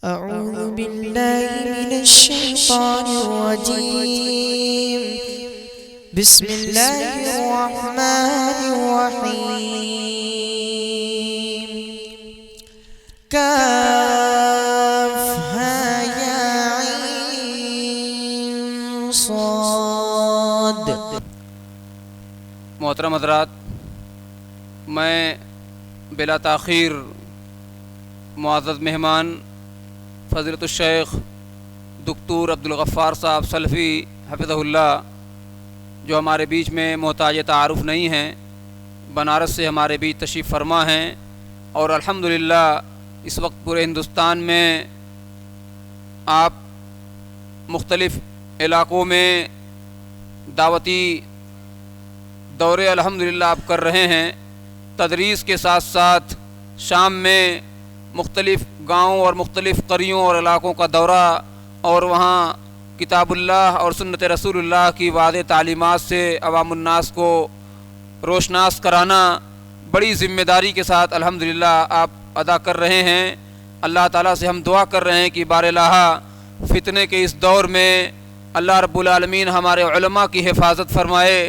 أعوذ بالله من الشيطان الرجيم. بسم الله الرحمن الرحيم. كافها يا عين صاد. محترم حضرات، میں بلا تاخیر معزز مہمان فضیلت الشیخ دکتور عبدالغفار صاحب سلفی حفظہ اللہ، جو ہمارے بیچ میں محتاج تعارف نہیں ہیں، بنارس سے ہمارے بیچ تشریف فرما ہیں، اور الحمدللہ اس وقت پورے ہندوستان میں آپ مختلف علاقوں میں دعوتی دورے الحمدللہ آپ کر رہے ہیں۔ تدریس کے ساتھ ساتھ شام میں مختلف گاؤں اور مختلف قریوں اور علاقوں کا دورہ، اور وہاں کتاب اللہ اور سنت رسول اللہ کی واضح تعلیمات سے عوام الناس کو روشناس کرانا بڑی ذمہ داری کے ساتھ الحمدللہ آپ ادا کر رہے ہیں۔ اللہ تعالیٰ سے ہم دعا کر رہے ہیں کہ بار الہا فتنے کے اس دور میں اللہ رب العالمین ہمارے علماء کی حفاظت فرمائے۔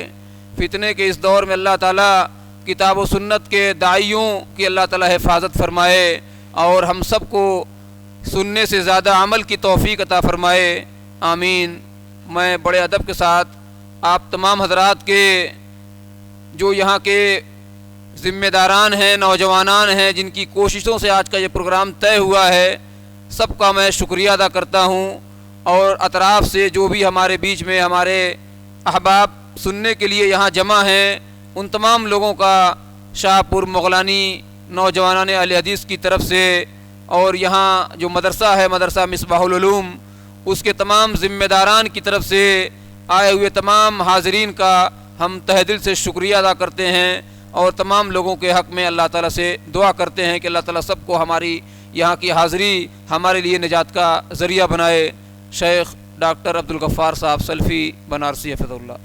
فتنے کے اس دور میں اللہ تعالیٰ کتاب و سنت کے داعیوں کی اللہ تعالیٰ حفاظت فرمائے، اور ہم سب کو سننے سے زیادہ عمل کی توفیق عطا فرمائے، آمین۔ میں بڑے ادب کے ساتھ آپ تمام حضرات کے جو یہاں کے ذمہ داران ہیں، نوجوانان ہیں، جن کی کوششوں سے آج کا یہ پروگرام طے ہوا ہے، سب کا میں شکریہ ادا کرتا ہوں، اور اطراف سے جو بھی ہمارے بیچ میں ہمارے احباب سننے کے لیے یہاں جمع ہیں، ان تمام لوگوں کا شاہ پور مغلانی نوجوانان اہل حدیث کی طرف سے، اور یہاں جو مدرسہ ہے مدرسہ مصباح العلوم، اس کے تمام ذمہ داران کی طرف سے آئے ہوئے تمام حاضرین کا ہم تہ دل سے شکریہ ادا کرتے ہیں، اور تمام لوگوں کے حق میں اللہ تعالیٰ سے دعا کرتے ہیں کہ اللہ تعالیٰ سب کو ہماری یہاں کی حاضری ہمارے لیے نجات کا ذریعہ بنائے۔ شیخ ڈاکٹر عبدالغفار صاحب سلفی بنارسی حفظہ اللہ۔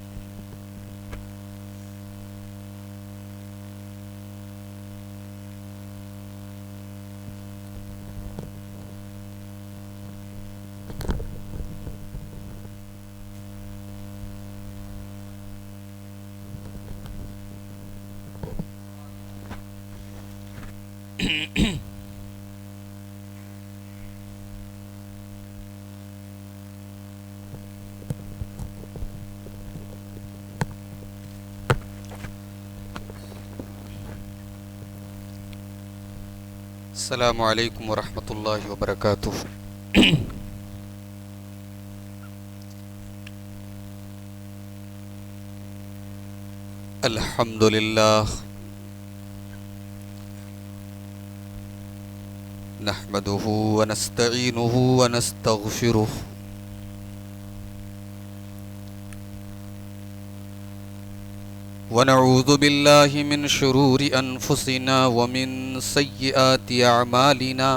السلام علیکم ورحمۃ اللہ وبرکاتہ۔ الحمد للہ نحمده ونستعینه ونستغفره ونعوذ باللہ من شرور انفسنا ومن سیئات اعمالنا،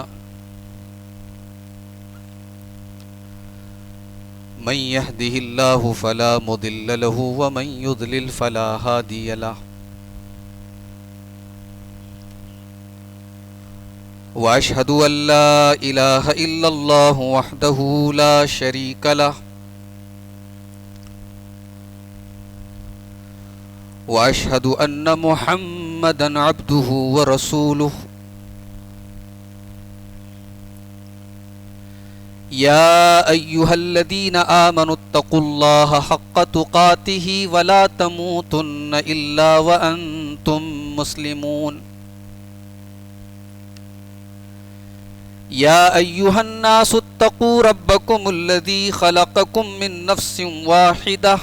من يهده الله فلا مضل له ومن يضلل فلا هادي له، واشهد ان لا اله الا الله وحده لا شريك له، واشهد ان محمدا عبده ورسوله، يا ايها الذين آمنوا اتقوا الله حق تقاته ولا تموتن الا وانتم مسلمون، يا ايها الناس اتقوا ربكم الذي خلقكم من نفس واحدة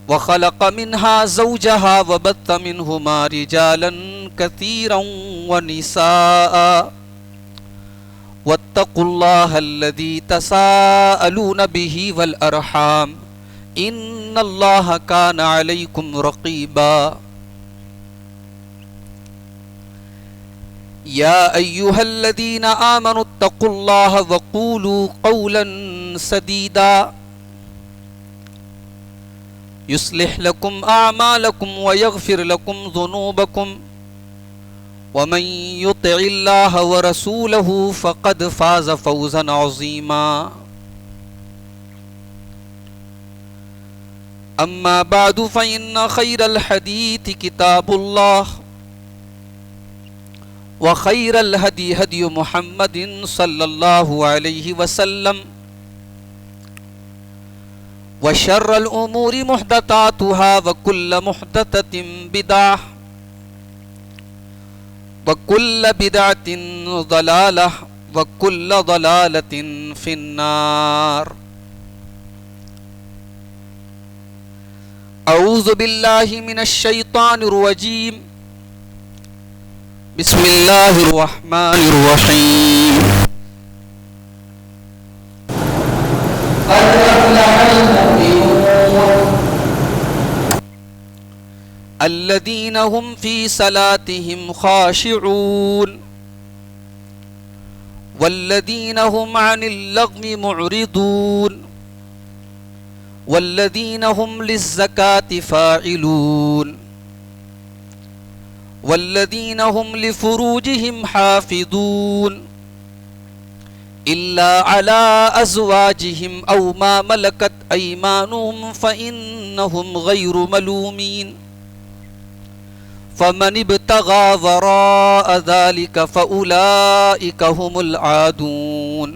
وخلق منها زوجها وبث منهما رجالا كثيرا ونساء، واتقوا الله الذي تساءلون به والأرحام إن الله كان عليكم رقيبا، يا أيها الذين آمنوا اتقوا الله وقولوا قولا سديدا يصلح لكم أعمالكم ويغفر لكم ذنوبكم ومن يطع الله ورسوله فقد فاز فوزا عظيما. أما بعد فإن خير الحديث كتاب الله وخير الهدي هدي محمد صلى الله عليه وسلم وشر الأمور محدثاتها وكل محدثة بدعة وكل بدعة ضلالة وكل ضلالة في النار. اعوذ باللہ من الشیطان الرجیم. بسم اللہ الرحمن الرحیم. قد افلح المؤمنون الذین هم فی صلاتهم خاشعون والذین هم عن اللغو معرضون والذین هم للزکاة فاعلون والذین هم لفروجهم حافظون إلا على أزواجهم أو ما ملكت أيمانهم فإنهم غير ملومين فمن ابتغى وراء ذلك فأولئك هم العادون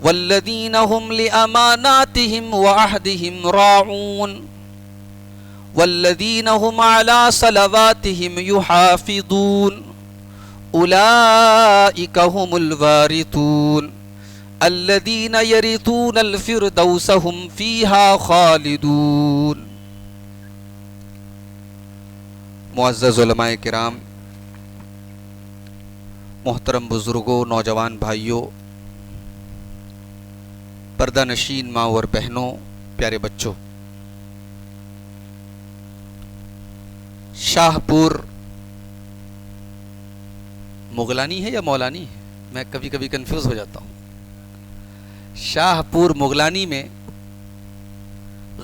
والذین هم لأماناتهم وعهدهم راعون والذین هم على صلواتهم يحافظون أولئك هم الوارثون الذین يرثون الفردوس هم فيها خالدون. معزز علماء کرام، محترم بزرگوں، نوجوان بھائیوں، پردہ نشین ماں اور بہنوں، پیارے بچوں، شاہ پور مغلانی ہے یا مولانی ہے؟ میں کبھی کبھی کنفیوز ہو جاتا ہوں. شاہ پور مغلانی میں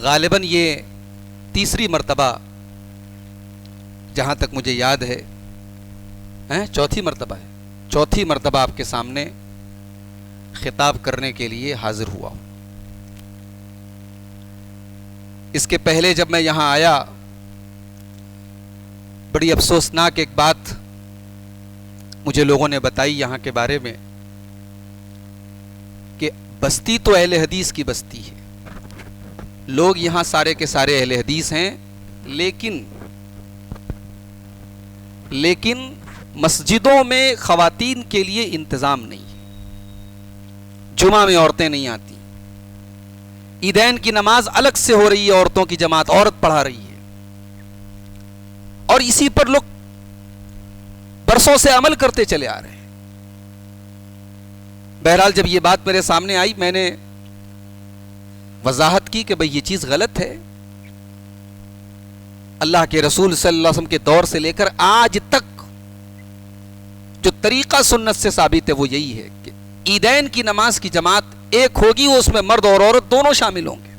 غالباً یہ تیسری مرتبہ، جہاں تک مجھے یاد ہے، چوتھی مرتبہ ہے، چوتھی مرتبہ آپ کے سامنے خطاب کرنے کے لیے حاضر ہوا ہوں. اس کے پہلے جب میں یہاں آیا، بڑی افسوسناک ایک بات مجھے لوگوں نے بتائی یہاں کے بارے میں کہ بستی تو اہل حدیث کی بستی ہے، لوگ یہاں سارے کے سارے اہل حدیث ہیں، لیکن مسجدوں میں خواتین کے لیے انتظام نہیں ہے. جمعہ میں عورتیں نہیں آتی، عیدین کی نماز الگ سے ہو رہی ہے، عورتوں کی جماعت عورت پڑھا رہی ہے، اور اسی پر لوگ برسوں سے عمل کرتے چلے آ رہے ہیں. بہرحال جب یہ بات میرے سامنے آئی، میں نے وضاحت کی کہ بھئی یہ چیز غلط ہے. اللہ کے رسول صلی اللہ علیہ وسلم کے دور سے لے کر آج تک جو طریقہ سنت سے ثابت ہے وہ یہی ہے کہ عیدین کی نماز کی جماعت ایک ہوگی، وہ اس میں مرد اور عورت دونوں شامل ہوں گے.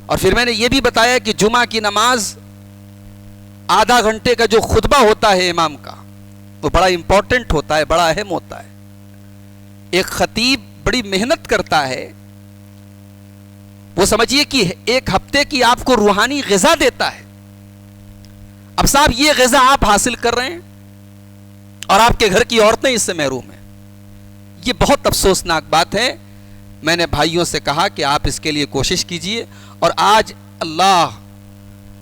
اور پھر میں نے یہ بھی بتایا کہ جمعہ کی نماز آدھا گھنٹے کا جو خطبہ ہوتا ہے امام کا، وہ بڑا امپورٹنٹ ہوتا ہے، بڑا اہم ہوتا ہے. ایک خطیب بڑی محنت کرتا ہے، وہ سمجھیے کہ ایک ہفتے کی آپ کو روحانی غذا دیتا ہے. اب صاحب یہ غذا آپ حاصل کر رہے ہیں اور آپ کے گھر کی عورتیں اس سے محروم ہیں. یہ بہت افسوسناک بات ہے. میں نے بھائیوں سے کہا کہ آپ اس کے لیے کوشش کیجئے، اور آج اللہ،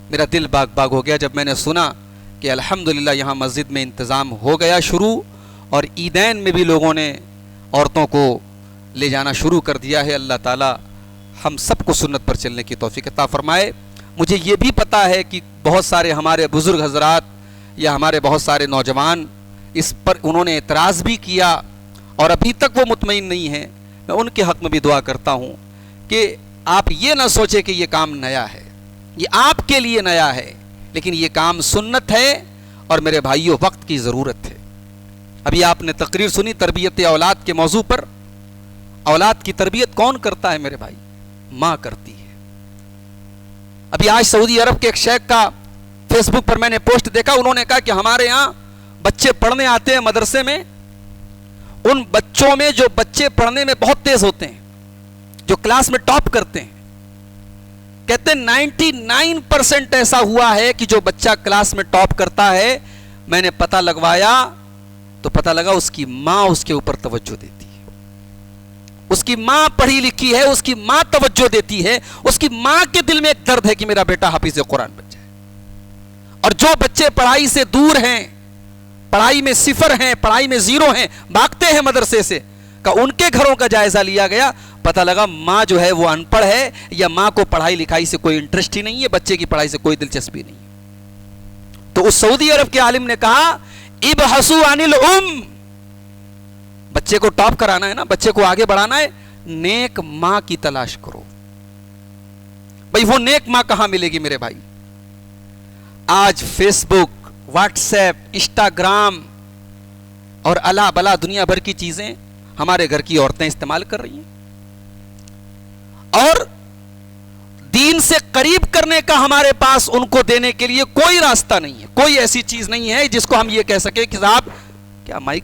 میرا دل باغ باغ ہو گیا جب میں نے سنا کہ الحمدللہ یہاں مسجد میں انتظام ہو گیا شروع، اور عیدین میں بھی لوگوں نے عورتوں کو لے جانا شروع کر دیا ہے. اللہ تعالیٰ ہم سب کو سنت پر چلنے کی توفیق عطا فرمائے. مجھے یہ بھی پتا ہے کہ بہت سارے ہمارے بزرگ حضرات یا ہمارے بہت سارے نوجوان اس پر انہوں نے اعتراض بھی کیا اور ابھی تک وہ مطمئن نہیں ہیں. میں ان کے حق میں بھی دعا کرتا ہوں کہ آپ یہ نہ سوچیں کہ یہ کام نیا ہے، یہ آپ کے لیے نیا ہے، لیکن یہ کام سنت ہے اور میرے بھائیوں وقت کی ضرورت ہے. ابھی آپ نے تقریر سنی تربیت اولاد کے موضوع پر. اولاد کی تربیت کون کرتا ہے میرے بھائی؟ ماں کرتی ہے. ابھی آج سعودی عرب کے ایک شیخ کا فیس بک پر میں نے پوسٹ دیکھا, انہوں نے کہا کہ ہمارے یہاں بچے پڑھنے آتے ہیں مدرسے میں, ان بچوں میں جو بچے پڑھنے میں بہت تیز ہوتے ہیں, جو کلاس میں ٹاپ کرتے ہیں, کہتے ہیں 99% ایسا ہوا ہے کہ جو بچہ کلاس میں ٹاپ کرتا ہے, میں نے پتہ لگوایا تو پتہ لگا اس کی ماں اس کے اوپر توجہ دیتی ہے, اس کی ماں پڑھی لکھی ہے, اس کی ماں توجہ دیتی ہے, اس کی ماں کے دل میں ایک درد ہے کہ میرا بیٹا حافظ قرآن بن جائے. اور جو بچے پڑھائی سے دور ہیں, پڑھائی میں صفر ہیں, پڑھائی میں زیرو ہیں, بھاگتے ہیں مدرسے سے, کہ ان کے گھروں کا جائزہ لیا گیا, پتہ لگا ماں جو ہے وہ ان پڑھ ہے, یا ماں کو پڑھائی لکھائی سے کوئی انٹرسٹ ہی نہیں ہے, بچے کی پڑھائی سے کوئی دلچسپی نہیں ہے. تو اس سعودی عرب کے عالم نے کہا ابحثوا عن الام, بچے کو ٹاپ کرانا ہے نا, بچے کو آگے بڑھانا ہے, نیک ماں کی تلاش کرو. بھائی وہ نیک ماں کہاں ملے گی میرے بھائی؟ آج فیس بک, واٹس ایپ, انسٹاگرام اور الا بلا دنیا بھر کی چیزیں ہمارے گھر کی عورتیں استعمال کر رہی ہیں, اور دین سے قریب کرنے کا ہمارے پاس ان کو دینے کے لیے کوئی راستہ نہیں ہے, کوئی ایسی چیز نہیں ہے جس کو ہم یہ کہہ سکیں کہ صاحب کیا مائک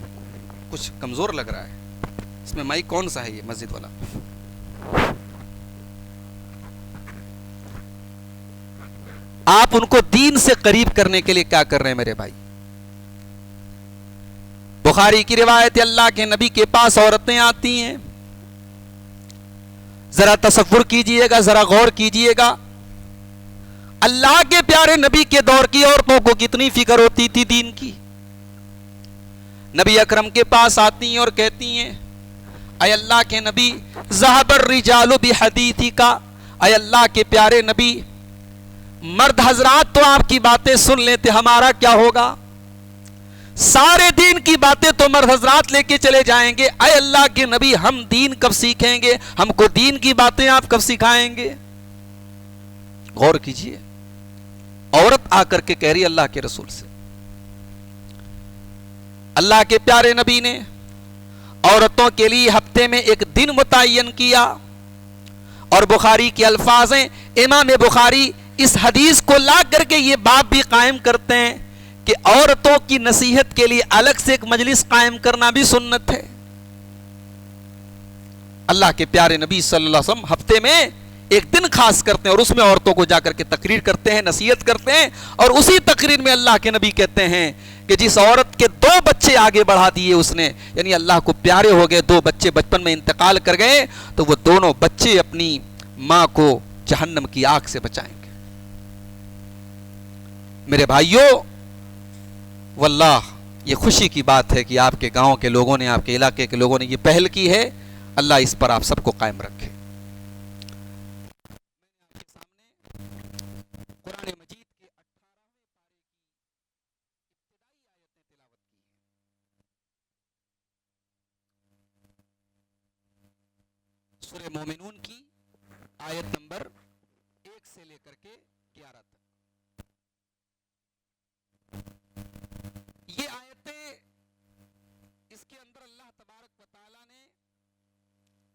کچھ کمزور لگ رہا ہے, اس میں مائک کون سا ہے یہ مسجد والا؟ آپ ان کو دین سے قریب کرنے کے لیے کیا کر رہے ہیں میرے بھائی؟ بخاری کی روایت ہے, اللہ کے نبی کے پاس عورتیں آتی ہیں, ذرا تصور کیجئے گا, ذرا غور کیجئے گا, اللہ کے پیارے نبی کے دور کی عورتوں کو کتنی فکر ہوتی تھی دین کی. نبی اکرم کے پاس آتی ہیں اور کہتی ہیں اے اللہ کے نبی ذهب الرجال بحدیثک, اے اللہ کے پیارے نبی مرد حضرات تو آپ کی باتیں سن لیتے, ہمارا کیا ہوگا؟ سارے دین کی باتیں تو مرد حضرات لے کے چلے جائیں گے, اے اللہ کے نبی ہم دین کب سیکھیں گے, ہم کو دین کی باتیں آپ کب سکھائیں گے؟ غور کیجئے, عورت آ کر کے کہہ رہی اللہ کے رسول سے. اللہ کے پیارے نبی نے عورتوں کے لیے ہفتے میں ایک دن متعین کیا, اور بخاری کے الفاظ ہیں, امام بخاری اس حدیث کو لا کر کے یہ باب بھی قائم کرتے ہیں کہ عورتوں کی نصیحت کے لیے الگ سے ایک مجلس قائم کرنا بھی سنت ہے. اللہ کے پیارے نبی صلی اللہ علیہ وسلم ہفتے میں ایک دن خاص کرتے ہیں, اور اس میں عورتوں کو جا کر کے تقریر کرتے ہیں, نصیحت کرتے ہیں, اور اسی تقریر میں اللہ کے نبی کہتے ہیں کہ جس عورت کے 2 بچے آگے بڑھا دیے اس نے, یعنی اللہ کو پیارے ہو گئے, 2 بچے بچپن میں انتقال کر گئے, تو وہ دونوں بچے اپنی ماں کو جہنم کی آگ سے بچائیں گے. میرے بھائیوں, واللہ یہ خوشی کی بات ہے کہ آپ کے گاؤں کے لوگوں نے, آپ کے علاقے کے لوگوں نے یہ پہل کی ہے. اللہ اس پر آپ سب کو قائم رکھے. قرآن مجید کے 18 سورہ مومنون کی آیت نمبر 1 سے لے کر کے 11 تک. یہ آیتیں, اس کے اندر اللہ تبارک و تعالی نے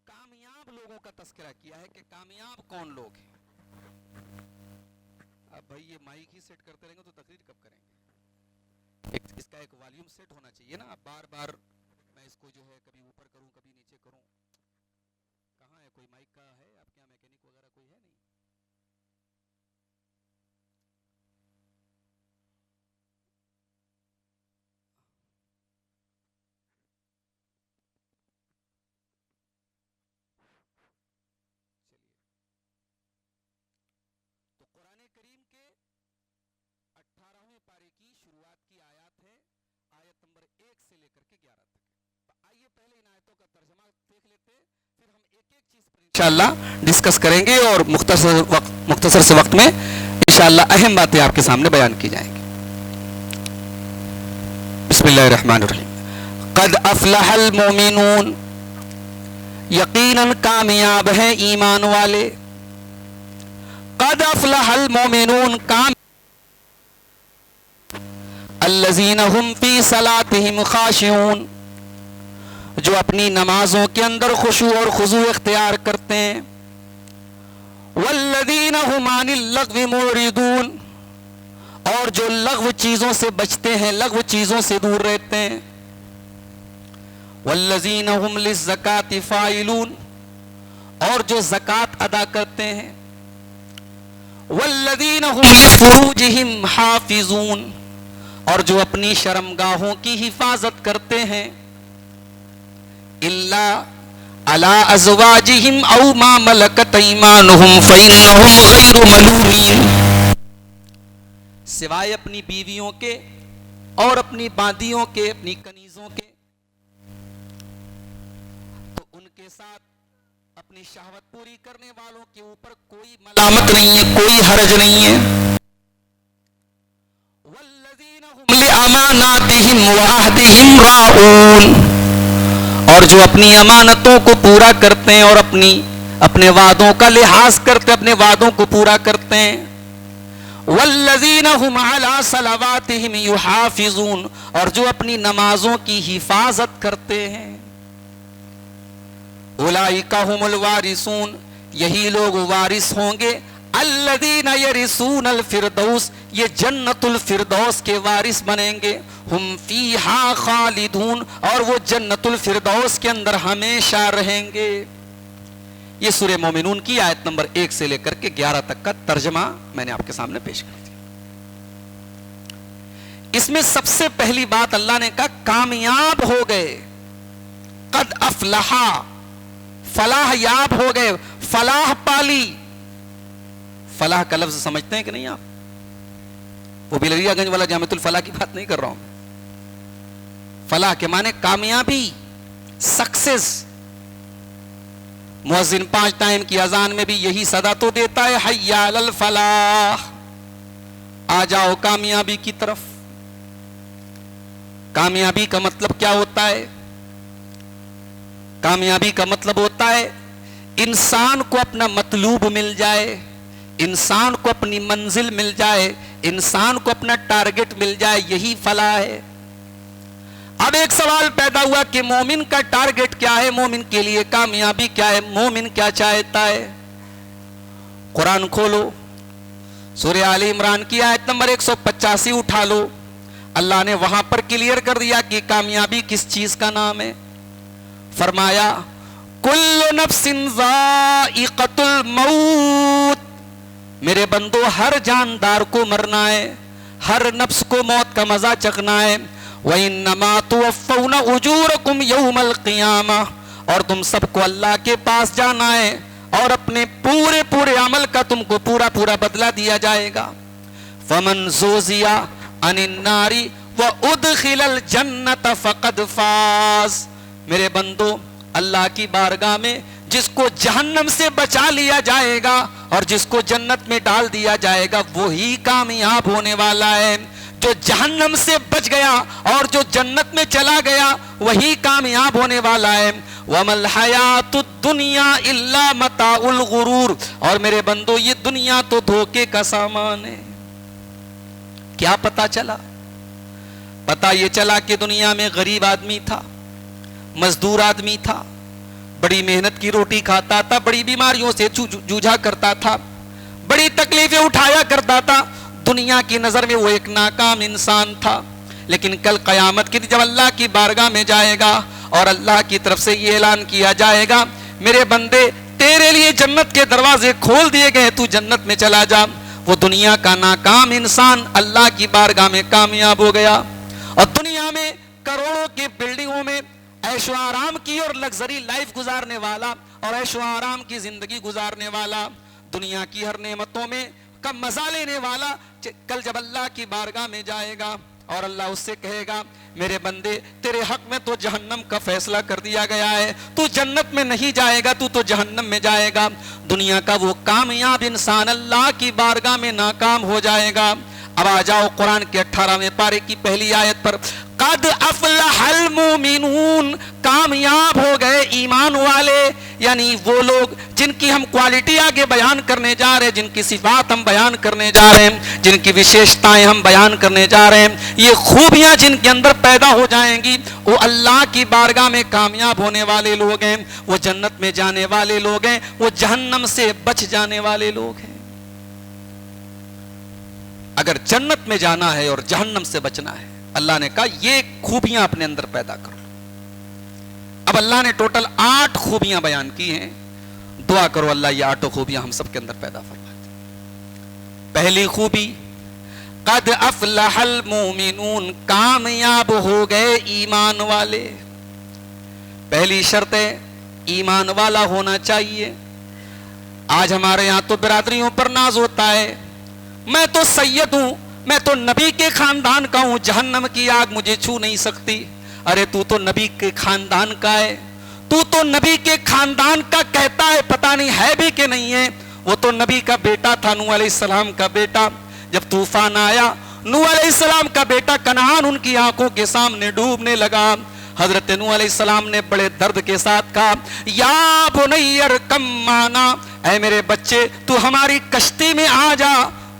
کامیاب لوگوں کا تذکرہ کیا ہے کہ کامیاب کون لوگ ہیں. اب بھائی یہ مائک ہی سیٹ کرتے رہیں گے تو تقریر کب کریں گے؟ اس کا ایک والیوم سیٹ ہونا چاہیے نا. بار بار میں اس کو جو ہے کبھی اوپر کروں کبھی نیچے کروں. کہاں ہے کوئی مائک کا ہے آپ کے یہاں؟ میکینک وغیرہ کوئی ہے نہیں؟ تو قرآن کریم کے 18ویں پارے کی شروعات کی آیات ہے, آیت نمبر 1 سے لے کر کے 11 تک. آئیے پہلے ان آیتوں کا ترجمہ دیکھ لیتے, پھر ہم ایک ایک چیز پر انشاءاللہ ڈسکس کریں گے, اور مختصر سے وقت میں انشاءاللہ اہم باتیں آپ کے سامنے بیان کی جائیں گی. بسم اللہ الرحمن الرحیم. قد افلح المؤمنون, یقیناً کامیاب ہیں ایمان والے. قد افلح المؤمنون, الذین هم فی صلاتهم خاشعون, جو اپنی نمازوں کے اندر خشوع اور خضوع اختیار کرتے ہیں. والذین هم عن اللغو معرضون, اور جو لغو چیزوں سے بچتے ہیں، لغو چیزوں سے دور رہتے ہیں. والذین هم للزکاة فاعلون، اور جو زکوٰۃ ادا کرتے ہیں. والذین هم لفروجهم حافظون، اور جو اپنی شرمگاہوں کی حفاظت کرتے ہیں. الا علی ازواجہم او ما ملکت ایمانہم فانہم غیر ملومین، سوائے اپنی بیویوں کے اور اپنی باندیوں کے، اپنی کنیزوں کے، تو ان کے ساتھ اپنی شہوت پوری کرنے والوں کے اوپر کوئی ملامت نہیں ہے، کوئی حرج نہیں ہے. والذین هم لاماناتہم وعہدہم راعون، اور جو اپنی امانتوں کو پورا کرتے ہیں اور اپنے وعدوں کا لحاظ کرتے، اپنے وعدوں کو پورا کرتے ہیں. والذین هم علی صلواتہم یحافظون، اور جو اپنی نمازوں کی حفاظت کرتے ہیں. اولئک هم الوارثون، یہی لوگ وارث ہوں گے. الذین یرثون الفردوس، یہ جنت الفردوس کے وارث بنیں گے. ہم فیہا خالدون، اور وہ جنت الفردوس کے اندر ہمیشہ رہیں گے. یہ سورہ مومنون کی آیت نمبر 1 سے لے کر کے 11 تک کا ترجمہ میں نے آپ کے سامنے پیش کر دیا. اس میں سب سے پہلی بات اللہ نے کہا کامیاب ہو گئے. قد افلحا، فلاح یاب ہو گئے، فلاح پالی. فلاح کا لفظ سمجھتے ہیں کہ نہیں آپ؟ وہ بلریا گنج والا جامعۃ الفلاح کی بات نہیں کر رہا ہوں. فلاح کے معنی کامیابی، سکسیس. مؤذن 5 ٹائم کی اذان میں بھی یہی صدا تو دیتا ہے، حی علی الفلاح، آ جاؤ کامیابی کی طرف. کامیابی کا مطلب کیا ہوتا ہے؟ کامیابی کا مطلب ہوتا ہے انسان کو اپنا مطلوب مل جائے، انسان کو اپنی منزل مل جائے، انسان کو اپنا ٹارگٹ مل جائے، یہی فلاح ہے. اب ایک سوال پیدا ہوا کہ مومن کا ٹارگٹ کیا ہے، مومن کے لیے کامیابی کیا ہے، مومن کیا چاہتا ہے؟ قرآن کھولو، سورہ آل عمران کی آیت نمبر 185 اٹھا لو. اللہ نے وہاں پر کلیئر کر دیا کہ کامیابی کس چیز کا نام ہے. فرمایا کل نفس ذائقۃ الموت، میرے بندو ہر جاندار کو مرنا ہے، ہر نفس کو موت کا مزہ چکھنا ہے. وَإِنَّمَا تُوَفَّوْنَ أُجُورَكُمْ يَوْمَ الْقِيَامَةِ، اور تم سب کو اللہ کے پاس جانا ہے اور اپنے پورے عمل کا تم کو پورا بدلہ دیا جائے گا. فَمَنْ زُحْزِحَ عَنِ النَّارِ وَأُدْخِلَ الْجَنَّةَ فَقَدْ فَازَ. میرے بندو اللہ کی بارگاہ میں جس کو جہنم سے بچا لیا جائے گا اور جس کو جنت میں ڈال دیا جائے گا وہی کامیاب ہونے والا ہے. جو جہنم سے بچ گیا اور جو جنت میں چلا گیا وہی کامیاب ہونے والا ہے. وَمَا الْحَيَاةُ الدُّنْيَا إِلَّا مَتَاعُ الْغُرُورِ، اور میرے بندو یہ دنیا تو دھوکے کا سامان ہے. کیا پتا چلا؟ پتا یہ چلا کہ دنیا میں غریب آدمی تھا، مزدور آدمی تھا، بڑی محنت کی روٹی کھاتا تھا، بڑی بیماریوں سے جوجھا کرتا تھا، بڑی تکلیفیں اٹھایا کرتا تھا. دنیا کی نظر میں وہ ایک ناکام انسان تھا. لیکن کل قیامت کی جب اللہ کی بارگاہ میں جائے گا اور اللہ کی طرف سے یہ اعلان کیا جائے گا میرے بندے تیرے لیے جنت کے دروازے کھول دیے گئے، تو جنت میں چلا جا. وہ دنیا کا ناکام انسان اللہ کی بارگاہ میں کامیاب ہو گیا. اور دنیا میں کروڑوں کی بلڈنگوں میں عیش و آرام کی اور لگزری لائف گزارنے والا اور عیش و آرام کی زندگی گزارنے والا، دنیا کی ہر نعمتوں میں کا مزہ لینے والا، کل جب اللہ کی بارگاہ میں جائے گا اور اللہ اس سے کہے گا میرے بندے تیرے حق میں تو جہنم کا فیصلہ کر دیا گیا ہے، تو جنت میں نہیں جائے گا، تو جہنم میں جائے گا. دنیا کا وہ کامیاب انسان اللہ کی بارگاہ میں ناکام ہو جائے گا. اب آ جاؤ قرآن کے 18ویں پارے کی پہلی آیت پر. قد افلح المؤمنون، کامیاب ہو گئے ایمان والے، یعنی وہ لوگ جن کی ہم کوالٹی آگے بیان کرنے جا رہے ہیں، جن کی صفات ہم بیان کرنے جا رہے ہیں، جن کی وشیشتائیں ہم بیان کرنے جا رہے ہیں، یہ خوبیاں جن کے اندر پیدا ہو جائیں گی وہ اللہ کی بارگاہ میں کامیاب ہونے والے لوگ ہیں، وہ جنت میں جانے والے لوگ ہیں، وہ جہنم سے بچ جانے والے لوگ ہیں. اگر جنت میں جانا ہے اور جہنم سے بچنا ہے، اللہ نے کہا یہ خوبیاں اپنے اندر پیدا کرو. اب اللہ نے ٹوٹل 8 خوبیاں بیان کی ہیں. دعا کرو اللہ یہ 8 خوبیاں ہم سب کے اندر پیدا فرما دے. پہلی خوبی قد افلح المومنون، کامیاب ہو گئے ایمان والے. پہلی شرط ہے ایمان والا ہونا چاہیے. آج ہمارے یہاں تو برادریوں پر ناز ہوتا ہے، میں تو سید ہوں، میں تو نبی کے خاندان کا ہوں، جہنم کی آگ مجھے چھو نہیں سکتی. ارے تو تو نبی کے خاندان کا ہے، تو تو نبی کے خاندان کا کہتا ہے، پتہ نہیں ہے بھی کہ نہیں ہے. وہ تو نبی کا بیٹا تھا، نوح علیہ السلام کا بیٹا. جب طوفان آیا نوح علیہ السلام کا بیٹا کنعان ان کی آنکھوں کے سامنے ڈوبنے لگا. حضرت نوح علیہ السلام نے بڑے درد کے ساتھ کہا یا بنی ارکم معنا، اے میرے بچے تو ہماری کشتی میں آ جا.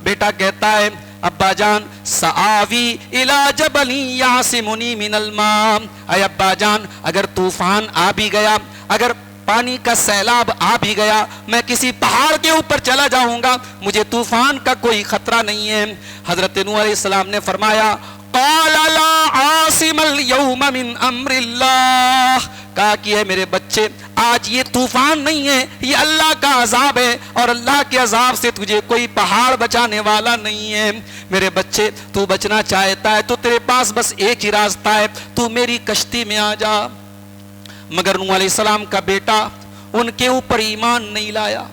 بیٹا کہتا ہے ابا جان سآوی الی جبل یعصمنی من الماء، اے ابا جان اگر طوفان آ بھی گیا، اگر پانی کا سیلاب آ بھی گیا، میں کسی پہاڑ کے اوپر چلا جاؤں گا، مجھے طوفان کا کوئی خطرہ نہیں ہے. حضرت نوح علیہ السلام نے فرمایا قال لا عاصم اليوم من امر اللہ، کہا کہ ہے میرے بچے آج یہ طوفان نہیں ہے، یہ اللہ کا عذاب ہے، اور اللہ کے عذاب سے تجھے کوئی پہاڑ بچانے والا نہیں ہے. میرے بچے تو بچنا چاہتا ہے تو تیرے پاس بس ایک ہی راستہ ہے، تو میری کشتی میں آ جا. مگر نوح علیہ السلام کا بیٹا ان کے اوپر ایمان نہیں لایا.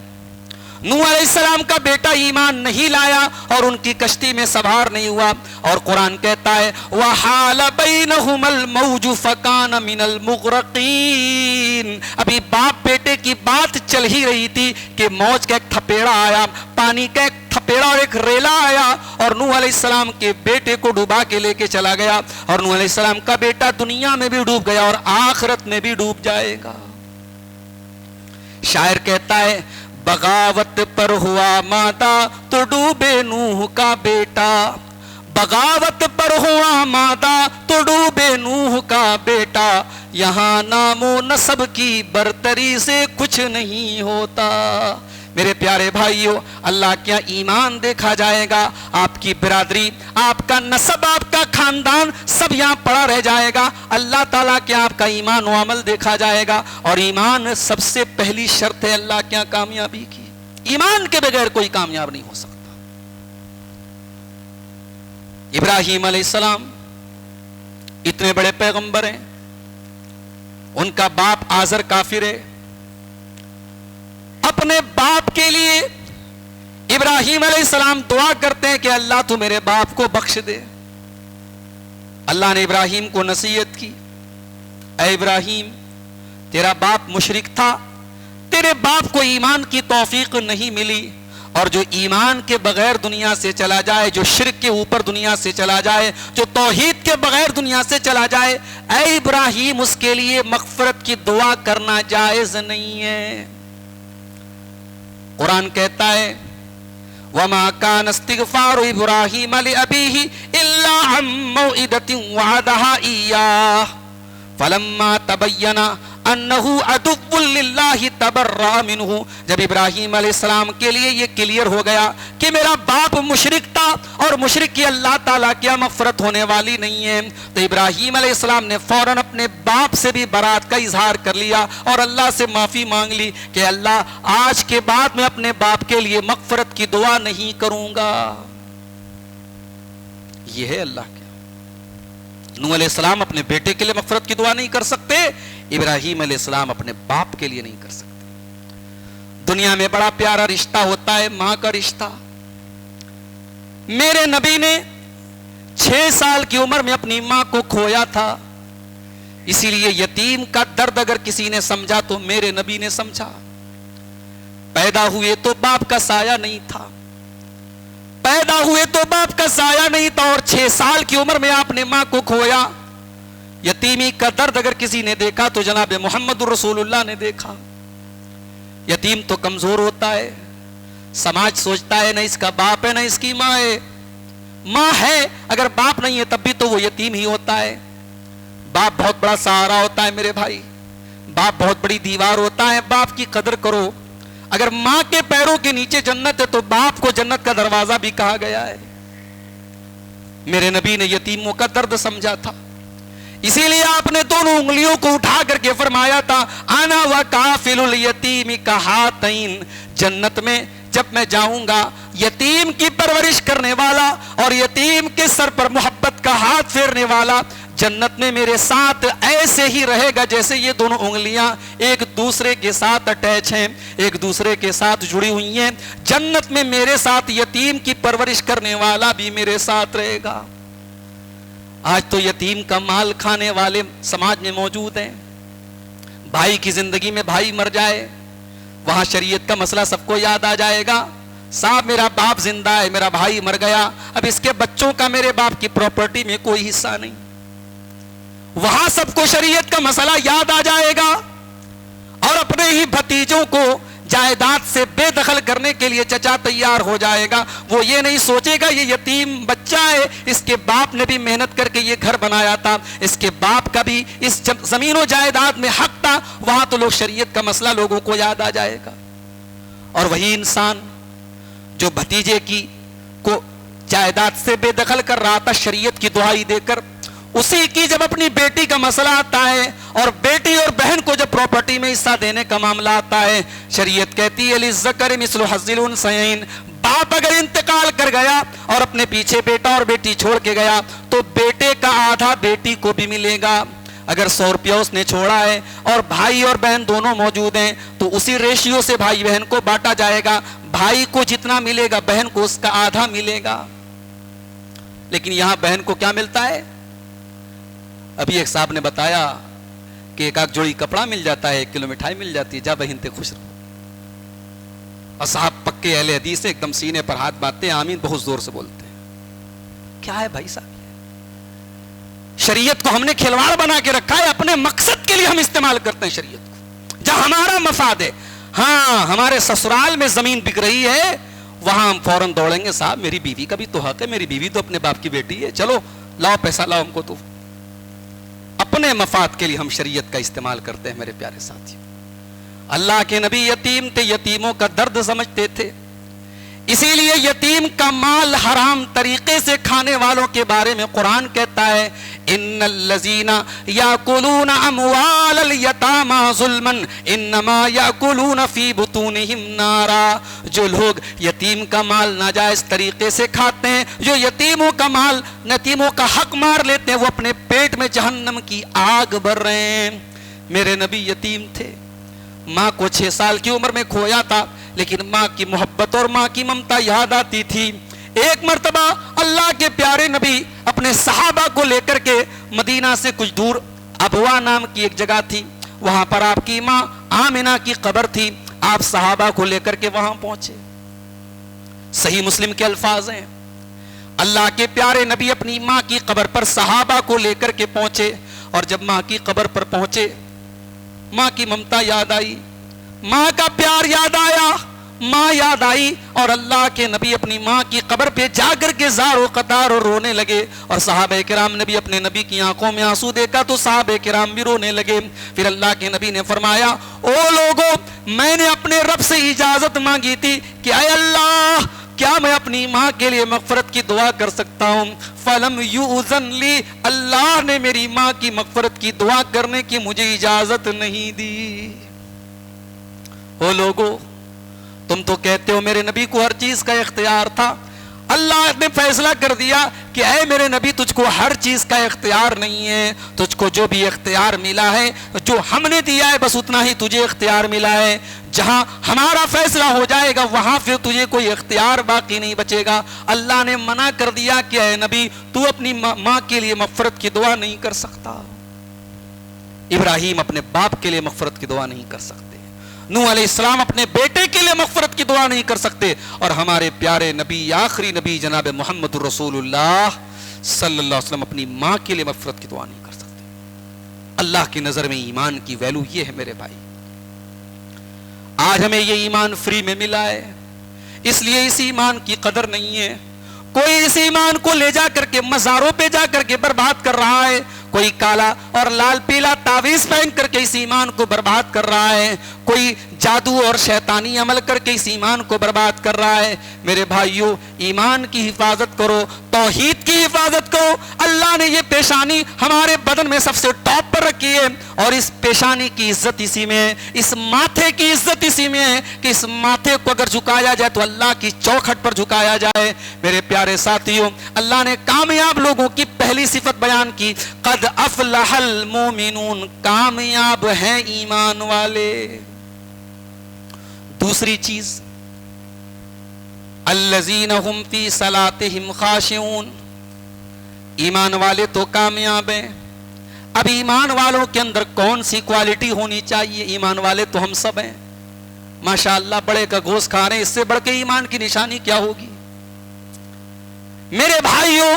نوح علیہ السلام کا بیٹا ایمان نہیں لایا اور ان کی کشتی میں سوار نہیں ہوا. اور قرآن کہتا ہے وَحَالَ بَيْنَهُمَ الْمَوْجُ فَكَانَ مِنَ الْمُغْرَقِينَ. ابھی باپ بیٹے کی بات چل ہی رہی تھی کہ موج کا ایک تھپیڑا آیا، پانی کا ایک تھپیڑا اور ایک ریلا آیا اور نوح علیہ السلام کے بیٹے کو ڈوبا کے لے کے چلا گیا. اور نوح علیہ السلام کا بیٹا دنیا میں بھی ڈوب گیا اور آخرت میں بھی ڈوب جائے گا. شاعر کہتا ہے بغاوت پر ہوا مادہ تو ڈوبے نوح کا بیٹا، بغاوت پر ہوا مادہ تو ڈوبے نوح کا بیٹا، یہاں نام و نسب کی برتری سے کچھ نہیں ہوتا. میرے پیارے بھائیوں اللہ کیا ایمان دیکھا جائے گا، آپ کی برادری، آپ کا نسب، آپ کا خاندان سب یہاں پڑا رہ جائے گا. اللہ تعالیٰ کیا آپ کا ایمان و عمل دیکھا جائے گا. اور ایمان سب سے پہلی شرط ہے اللہ کیا کامیابی کی. ایمان کے بغیر کوئی کامیاب نہیں ہو سکتا. ابراہیم علیہ السلام اتنے بڑے پیغمبر ہیں، ان کا باپ آزر کافر ہے. اپنے باپ کے لیے ابراہیم علیہ السلام دعا کرتے ہیں کہ اللہ تو میرے باپ کو بخش دے. اللہ نے ابراہیم کو نصیحت کی اے ابراہیم تیرا باپ مشرک تھا، تیرے باپ کو ایمان کی توفیق نہیں ملی، اور جو ایمان کے بغیر دنیا سے چلا جائے، جو شرک کے اوپر دنیا سے چلا جائے، جو توحید کے بغیر دنیا سے چلا جائے، اے ابراہیم اس کے لیے مغفرت کی دعا کرنا جائز نہیں ہے. قرآن کہتا ہے وَمَا كَانَ اسْتِغْفَارُ إِبْرَاهِيمَ لِأَبِيهِ إِلَّا عَن مَّوْعِدَةٍ وَعَدَهَا إِيَّاهُ فَلَمَّا تَبَيَّنَ أَنَّهُ عَدُوٌّ لِلَّهِ تَبَرَّأَ مِنْهُ. جب ابراہیم علیہ السلام کے لیے یہ کلیئر ہو گیا کہ میرا باپ مشرک تھا اور مشرک کی اللہ تعالیٰ کیا مغفرت ہونے والی نہیں ہے، تو ابراہیم علیہ السلام نے فوراً اپنے باپ سے بھی برات کا اظہار کر لیا اور اللہ سے معافی مانگ لی کہ اللہ آج کے بعد میں اپنے باپ کے لیے مغفرت کی دعا نہیں کروں گا. یہ ہے اللہ کے. نوح علیہ السلام اپنے بیٹے کے لیے مغفرت کی دعا نہیں کر سکتے، ابراہیم علیہ السلام اپنے باپ کے لیے نہیں کر سکتے. دنیا میں بڑا پیارا رشتہ ہوتا ہے ماں کا رشتہ. میرے نبی نے 6 سال کی عمر میں اپنی ماں کو کھویا تھا، اسی لیے یتیم کا درد اگر کسی نے سمجھا تو میرے نبی نے سمجھا. پیدا ہوئے تو باپ کا سایہ نہیں تھا، پیدا ہوئے تو باپ کا سایہ نہیں تھا، اور 6 سال کی عمر میں آپ نے ماں کو کھویا. یتیمی کا درد اگر کسی نے دیکھا تو جناب محمد رسول اللہ نے دیکھا. یتیم تو کمزور ہوتا ہے، سماج سوچتا ہے نہ اس کا باپ ہے نہ اس کی ماں ہے. ماں ہے اگر باپ نہیں ہے تب بھی تو وہ یتیم ہی ہوتا ہے. باپ بہت بڑا سہارا ہوتا ہے میرے بھائی، باپ بہت بڑی دیوار ہوتا ہے. باپ کی قدر کرو. اگر ماں کے پیروں کے نیچے جنت ہے تو باپ کو جنت کا دروازہ بھی کہا گیا ہے. میرے نبی نے یتیموں کا درد سمجھا تھا، اسی لیے آپ نے دونوں انگلیوں کو اٹھا کر کے فرمایا تھا انا وکافل الیتیم کہاتین، جنت میں جب میں جاؤں گا یتیم کی پرورش کرنے والا اور یتیم کے سر پر محبت کا ہاتھ پھیرنے والا جنت میں میرے ساتھ ایسے ہی رہے گا جیسے یہ دونوں انگلیاں ایک دوسرے کے ساتھ اٹیچ ہیں، ایک دوسرے کے ساتھ جڑی ہوئی ہیں۔ جنت میں میرے ساتھ یتیم کی پرورش کرنے والا بھی میرے ساتھ رہے گا۔ آج تو یتیم کا مال کھانے والے سماج میں موجود ہیں۔ بھائی کی زندگی میں بھائی مر جائے، وہاں شریعت کا مسئلہ سب کو یاد آ جائے گا، صاحب میرا باپ زندہ ہے، میرا بھائی مر گیا، اب اس کے بچوں کا میرے باپ کی پراپرٹی میں کوئی حصہ نہیں۔ وہاں سب کو شریعت کا مسئلہ یاد آ جائے گا اور اپنے ہی بھتیجوں کو جائیداد سے بے دخل کرنے کے لیے چچا تیار ہو جائے گا۔ وہ یہ نہیں سوچے گا یہ یتیم بچہ ہے، اس کے باپ نے بھی محنت کر کے یہ گھر بنایا تھا، اس کے باپ کا بھی اس زمین و جائیداد میں حق تھا۔ وہاں تو لوگ شریعت کا مسئلہ لوگوں کو یاد آ جائے گا۔ اور وہی انسان جو بھتیجے کو جائیداد سے بے دخل کر رہا تھا شریعت کی دہائی دے کر، اسی کی جب اپنی بیٹی کا مسئلہ آتا ہے اور بیٹی اور بہن کو جب پراپرٹی میں حصہ دینے کا معاملہ آتا ہے، شریعت کہتی ہے للذکر مثل حظ الانثیین، باپ اگر انتقال کر گیا اور اپنے پیچھے بیٹا اور بیٹی چھوڑ کے گیا تو بیٹے کا آدھا بیٹی کو بھی ملے گا۔ اگر 100 روپیہ اس نے چھوڑا ہے اور بھائی اور بہن دونوں موجود ہیں تو اسی ریشیو سے بھائی بہن کو بانٹا جائے گا، بھائی کو جتنا ملے گا بہن کو اس کا آدھا ملے گا۔ لیکن یہاں بہن کو کیا ملتا ہے؟ ابھی ایک صاحب نے بتایا کہ ایک آدھ جوڑی کپڑا مل جاتا ہے، 1 کلو مٹھائی مل جاتی ہے، جا بہن تے خوش رہو۔ اور صاحب پکے اہل حدیث سے ایک دم سینے پر ہاتھ باندھتے ہیں، آمین بہت زور سے بولتے ہیں۔ کیا ہے بھائی صاحب؟ شریعت کو ہم نے کھلواڑ بنا کے رکھا ہے، اپنے مقصد کے لیے ہم استعمال کرتے ہیں شریعت کو، جہاں ہمارا مفاد ہے۔ ہاں ہمارے سسرال میں زمین بک رہی ہے، وہاں ہم فوراً دوڑیں گے، صاحب میری بیوی کا بھی تو حق ہے، میری بیوی تو اپنے باپ کی بیٹی ہے، چلو لاؤ پیسہ لاؤ ہم کو۔ تو اپنے مفاد کے لیے ہم شریعت کا استعمال کرتے ہیں میرے پیارے ساتھیوں۔ اللہ کے نبی یتیم تھے، یتیموں کا درد سمجھتے تھے، اسی لیے یتیم کا مال حرام طریقے سے کھانے والوں کے بارے میں قرآن کہتا ہے ان الذین یاکلون اموال الیتامی ظلما انما یاکلون فی بطونہم نارا، جو لوگ یتیم کا مال ناجائز طریقے سے کھاتے ہیں، جو یتیموں کا مال یتیموں کا حق مار لیتے ہیں، وہ اپنے پیٹ میں جہنم کی آگ بھر رہے ہیں۔ میرے نبی یتیم تھے، ماں کو 6 سال کی عمر میں کھویا تھا، لیکن ماں کی محبت اور ماں کی ممتا یاد آتی تھی۔ ایک مرتبہ اللہ کے پیارے نبی اپنے صحابہ کو لے کر کے مدینہ سے کچھ دور ابوا نام کی ایک جگہ تھی، وہاں پر آپ کی ماں آمنہ کی قبر تھی، آپ صحابہ کو لے کر کے وہاں پہنچے۔ صحیح مسلم کے الفاظ ہیں، اللہ کے پیارے نبی اپنی ماں کی قبر پر صحابہ کو لے کر کے پہنچے، اور جب ماں کی قبر پر پہنچے ماں کی ممتا یاد آئی، ماں کا پیار یاد آیا، ماں یاد آئی، اور اللہ کے نبی اپنی ماں کی قبر پہ جا کر کے زار و قطار اور رونے لگے، اور صحابہ کرام نے بھی اپنے نبی کی آنکھوں میں آنسو دیکھا تو صحابہ کرام بھی رونے لگے۔ پھر اللہ کے نبی نے فرمایا او لوگو، میں نے اپنے رب سے اجازت مانگی تھی کہ اے اللہ کیا میں اپنی ماں کے لیے مغفرت کی دعا کر سکتا ہوں؟ فلم یؤذن لی، اللہ نے میری ماں کی مغفرت کی دعا کرنے کی مجھے اجازت نہیں دی۔ او لوگو، تم تو کہتے ہو میرے نبی کو ہر چیز کا اختیار تھا، اللہ نے فیصلہ کر دیا کہ اے میرے نبی تجھ کو ہر چیز کا اختیار نہیں ہے، تجھ کو جو بھی اختیار ملا ہے، جو ہم نے دیا ہے بس اتنا ہی تجھے اختیار ملا ہے، جہاں ہمارا فیصلہ ہو جائے گا وہاں پھر تجھے کوئی اختیار باقی نہیں بچے گا۔ اللہ نے منع کر دیا کہ اے نبی تو اپنی ماں کے لیے مغفرت کی دعا نہیں کر سکتا، ابراہیم اپنے باپ کے لیے مغفرت کی دعا نہیں کر سکتے، نوح علیہ السلام اپنے بیٹے کے لیے مغفرت کی دعا نہیں کر سکتے، اور ہمارے پیارے نبی آخری نبی جناب محمد رسول اللہ صلی اللہ علیہ وسلم اپنی ماں کے لیے مغفرت کی دعا نہیں کر سکتے۔ اللہ کی نظر میں ایمان کی ویلو یہ ہے میرے بھائی، آج ہمیں یہ ایمان فری میں ملا ہے، اس لیے اس ایمان کی قدر نہیں ہے۔ کوئی اس ایمان کو لے جا کر کے مزاروں پہ جا کر کے برباد کر رہا ہے، کوئی کالا اور لال پیلا تعویذ پہن کر کے اس ایمان کو برباد کر رہا ہے، کوئی جادو اور شیطانی عمل کر کے اس ایمان کو برباد کر رہا ہے. میرے بھائیوں، ایمان کی حفاظت کرو، توحید کی حفاظت کرو. اللہ نے یہ پیشانی ہمارے بدن میں سب سے ٹاپ پر رکھی ہے، اور اس پیشانی کی عزت اسی میں ہے، اس ماتھے کی عزت اسی میں ہے کہ اس ماتھے کو اگر جھکایا جائے تو اللہ کی چوکھٹ پر جھکایا جائے. میرے پیارے ساتھیوں، اللہ نے کامیاب لوگوں کی پہلی صفت بیان کی، قد افلح المومنون، کامیاب ہیں ایمان والے. دوسری چیز، الذین هم فی صلاتهم خاشعون، ایمان والے تو کامیاب ہیں. اب ایمان والوں کے اندر کون سی کوالٹی ہونی چاہیے؟ ایمان والے تو ہم سب ہیں، ماشاءاللہ بڑے کا گوشت کھا رہے ہیں، اس سے بڑھ کے ایمان کی نشانی کیا ہوگی؟ میرے بھائیوں،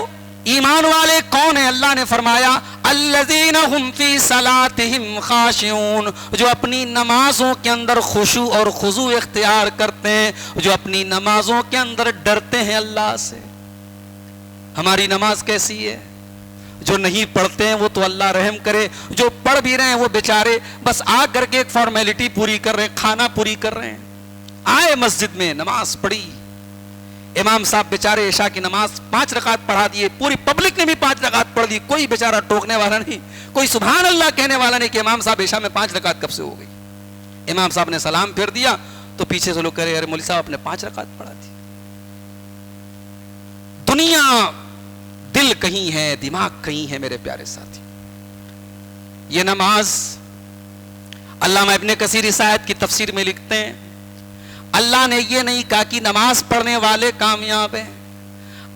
ایمان والے کون ہیں؟ اللہ نے فرمایا الذین هم فی صلاتهم خاشعون، جو اپنی نمازوں کے اندر خشوع اور خضوع اختیار کرتے ہیں، جو اپنی نمازوں کے اندر ڈرتے ہیں اللہ سے. ہماری نماز کیسی ہے؟ جو نہیں پڑھتے ہیں وہ تو اللہ رحم کرے، جو پڑھ بھی رہے ہیں وہ بیچارے بس آ کر کے ایک فارمیلٹی پوری کر رہے ہیں، کھانا پوری کر رہے ہیں. آئے مسجد میں، نماز پڑھی، امام صاحب بیچارے عشاء کی نماز 5 رکعت پڑھا دیے، پوری پبلک نے بھی 5 رکعت پڑھ دی، کوئی بیچارہ ٹوکنے والا نہیں، کوئی سبحان اللہ کہنے والا نہیں کہ امام صاحب عشاء میں 5 رکعت کب سے ہو گئی. امام صاحب نے سلام پھیر دیا تو پیچھے سے لوگ کہہ رہے ارے مولوی صاحب نے 5 رکعت پڑھا دی. دنیا دل کہیں ہے، دماغ کہیں ہے. میرے پیارے ساتھی، یہ نماز، علامہ ابن کثیر اس آیت کی تفسیر میں لکھتے ہیں، اللہ نے یہ نہیں کہا کہ نماز پڑھنے والے کامیاب ہیں،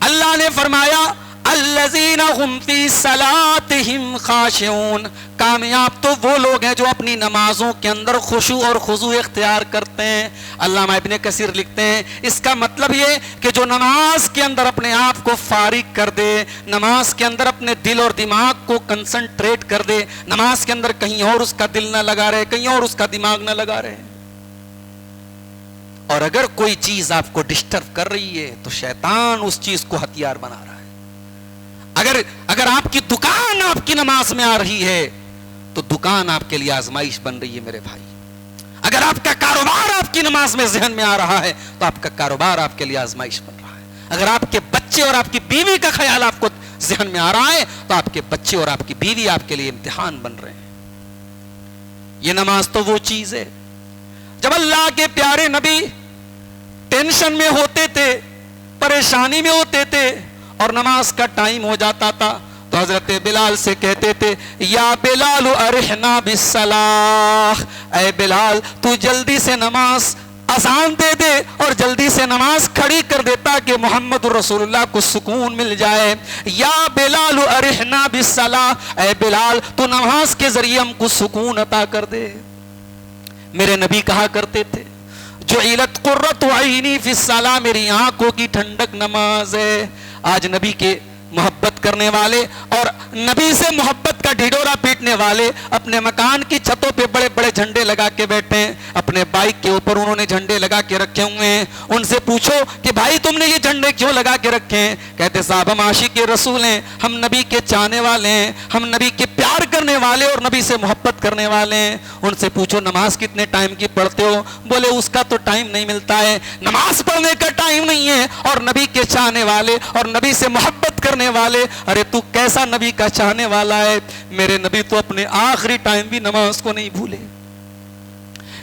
اللہ نے فرمایا الذین هم فی صلاتهم خاشعون، کامیاب تو وہ لوگ ہیں جو اپنی نمازوں کے اندر خشوع اور خضوع اختیار کرتے ہیں. علامہ ابن کثیر لکھتے ہیں اس کا مطلب یہ کہ جو نماز کے اندر اپنے آپ کو فارغ کر دے، نماز کے اندر اپنے دل اور دماغ کو کنسنٹریٹ کر دے، نماز کے اندر کہیں اور اس کا دل نہ لگا رہے، کہیں اور اس کا دماغ نہ لگا رہے. اور اگر کوئی چیز آپ کو ڈسٹرب کر رہی ہے تو شیطان اس چیز کو ہتھیار بنا رہا ہے. اگر آپ کی دکان آپ کی نماز میں آ رہی ہے تو دکان آپ کے لیے آزمائش بن رہی ہے. میرے بھائی، اگر آپ کا کاروبار آپ کی نماز میں ذہن میں آ رہا ہے تو آپ کا کاروبار آپ کے لیے آزمائش بن رہا ہے. اگر آپ کے بچے اور آپ کی بیوی کا خیال آپ کو ذہن میں آ رہا ہے تو آپ کے بچے اور آپ کی بیوی آپ کے لیے امتحان بن رہے ہیں. یہ نماز تو وہ چیز ہے. جب اللہ کے پیارے نبی ٹینشن میں ہوتے تھے، پریشانی میں ہوتے تھے اور نماز کا ٹائم ہو جاتا تھا تو حضرت بلال سے کہتے تھے یا بلال ارحنا بالصلاۃ، اے بلال تو جلدی سے نماز اذان دے دے اور جلدی سے نماز کھڑی کر دے تاکہ محمد رسول اللہ کو سکون مل جائے. یا بلال ارحنا بالصلاۃ، اے بلال تو نماز کے ذریعے ہم کو سکون عطا کر دے. میرے نبی کہا کرتے تھے جعلت قرۃ عینی فی الصلاۃ، میری آنکھوں کی ٹھنڈک نماز ہے. آج نبی کے محبت کرنے والے اور نبی سے محبت کا ڈھڈورا پیٹنے والے اپنے مکان کی چھتوں پہ بڑے بڑے جھنڈے لگا کے بیٹھے ہیں، اپنے بائک کے اوپر انہوں نے جھنڈے لگا کے رکھے ہوئے ہیں. ان سے پوچھو کہ بھائی تم نے یہ جھنڈے کیوں لگا کے رکھے ہیں؟ کہتے صاحب ہم عاشق رسول ہیں، ہم نبی کے چاہنے والے ہیں، ہم نبی کے پیار کرنے والے اور نبی سے محبت کرنے والے ہیں. ان سے پوچھو نماز کتنے ٹائم کی پڑھتے ہو؟ بولے اس کا تو ٹائم نہیں ملتا ہے، نماز پڑھنے کا ٹائم نہیں ہے. اور نبی کے چاہنے والے اور نبی سے محبت کرنے والے، ارے تو کیسا نبی کا چاہنے والا ہے؟ میرے نبی تو اپنے آخری ٹائم بھی نماز کو نہیں بھولے،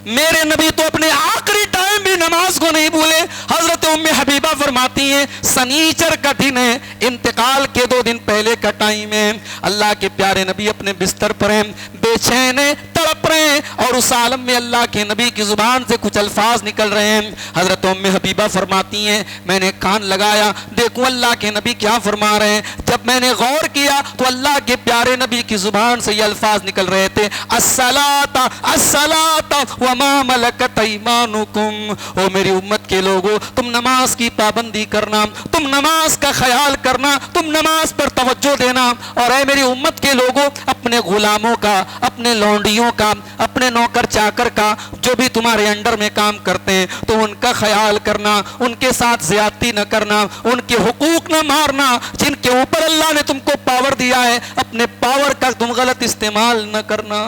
میرے نبی تو اپنے آخری ٹائم بھی نماز کو نہیں بھولے. حضرت ام حبیبہ فرماتی ہیں سنیچر کا دن ہے، انتقال کے 2 دن پہلے کا ٹائم ہے، اللہ کے پیارے نبی اپنے بستر پر ہیں، بے چین تڑپ رہے ہیں اور اس عالم میں اللہ کے نبی کی زبان سے کچھ الفاظ نکل رہے ہیں. حضرت ام حبیبہ فرماتی ہیں میں نے کان لگایا دیکھوں اللہ کے نبی کیا فرما رہے ہیں. جب میں نے غور کیا تو اللہ کے پیارے نبی کی زبان سے یہ الفاظ نکل رہے تھے الصلاۃ الصلاۃ وما ملکت ایمانکم. او میری امت کے لوگوں، تم نماز کی پابندی کرنا، تم نماز کا خیال کرنا، تم نماز پر توجہ دینا. اور اے میری امت کے لوگوں، اپنے غلاموں کا، اپنے لونڈیوں کا، اپنے نوکر چاکر کا، جو بھی تمہارے انڈر میں کام کرتے ہیں تو ان کا خیال کرنا، ان کے ساتھ زیادتی نہ کرنا، ان کے حقوق نہ مارنا. جن کے اوپر اللہ نے تم کو پاور دیا ہے اپنے پاور کا تم غلط استعمال نہ کرنا.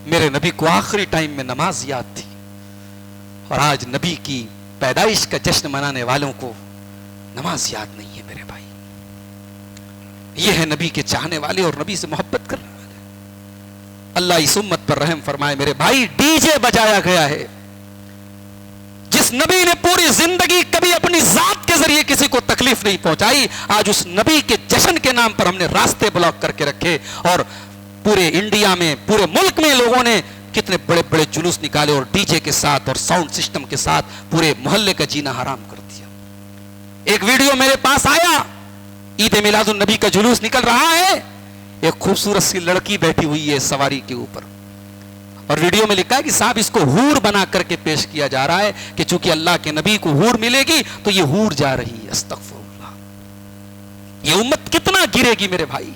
میرے نبی کو آخری ٹائم میں نماز یاد تھی، اور آج نبی کی پیدائش کا جشن منانے والوں کو نماز یاد نہیں ہے میرے بھائی۔ یہ ہے نبی کے چاہنے والے اور نبی سے محبت کرنے والے۔ اللہ اس امت پر رحم فرمائے میرے بھائی۔ ڈی جے بجایا گیا ہے، جس نبی نے پوری زندگی کبھی اپنی ذات کے ذریعے کسی کو تکلیف نہیں پہنچائی، آج اس نبی کے جشن کے نام پر ہم نے راستے بلاک کر کے رکھے، اور پورے انڈیا میں، پورے ملک میں لوگوں نے کتنے بڑے بڑے جلوس نکالے اور ڈی جے کے ساتھ اور ساؤنڈ سسٹم کے ساتھ پورے محلے کا جینا حرام کر دیا۔ ایک ویڈیو میرے پاس آیا، عید میلاد النبی کا جلوس نکل رہا ہے، ایک خوبصورت سی لڑکی بیٹھی ہوئی ہے سواری کے اوپر، اور ویڈیو میں لکھا ہے کہ صاحب اس کو حور بنا کر کے پیش کیا جا رہا ہے کہ چونکہ اللہ کے نبی کو حور ملے گی تو یہ حور جا رہی ہے۔ استغفر اللہ۔ یہ امت کتنا گرے گی میرے بھائی۔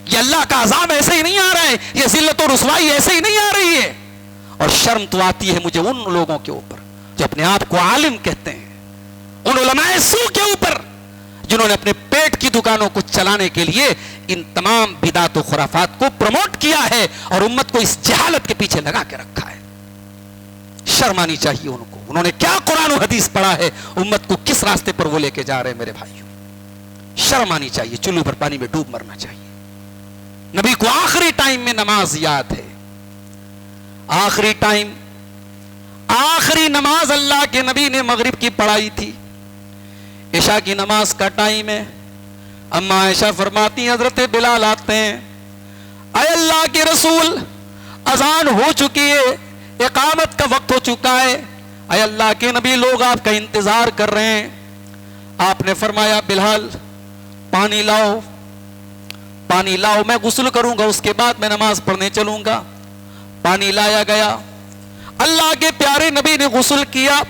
یہ اللہ کا عذاب ایسے ہی نہیں آ رہا ہے، یہ ذلت و رسوائی ایسے ہی نہیں آ رہی ہے۔ اور شرم تو آتی ہے مجھے ان لوگوں کے اوپر جو اپنے آپ کو عالم کہتے ہیں، ان علماء سو کے اوپر جنہوں نے اپنے پیٹ کی دکانوں کو چلانے کے لیے ان تمام بدعات و خرافات کو پروموٹ کیا ہے اور امت کو اس جہالت کے پیچھے لگا کے رکھا ہے۔ شرم آنی چاہیے ان کو۔ انہوں نے کیا قرآن و حدیث پڑھا ہے، امت کو کس راستے پر وہ لے کے جا رہے ہیں میرے بھائیوں۔ شرم آنی چاہیے، چلو بھر پانی میں ڈوب مرنا چاہیے۔ نبی کو آخری ٹائم میں نماز یاد ہے، آخری ٹائم، آخری نماز اللہ کے نبی نے مغرب کی پڑھائی تھی، عشاء کی نماز کا ٹائم ہے۔ اما عائشہ فرماتی ہیں حضرت بلال آتے ہیں، اے اللہ کے رسول اذان ہو چکی ہے، اقامت کا وقت ہو چکا ہے، اے اللہ کے نبی لوگ آپ کا انتظار کر رہے ہیں۔ آپ نے فرمایا بلال پانی لاؤ، پانی لاؤ، میں غسل کروں گا، اس کے بعد میں نماز پڑھنے چلوں گا۔ پانی لایا گیا، اللہ کے پیارے نبی نے غسل کیا،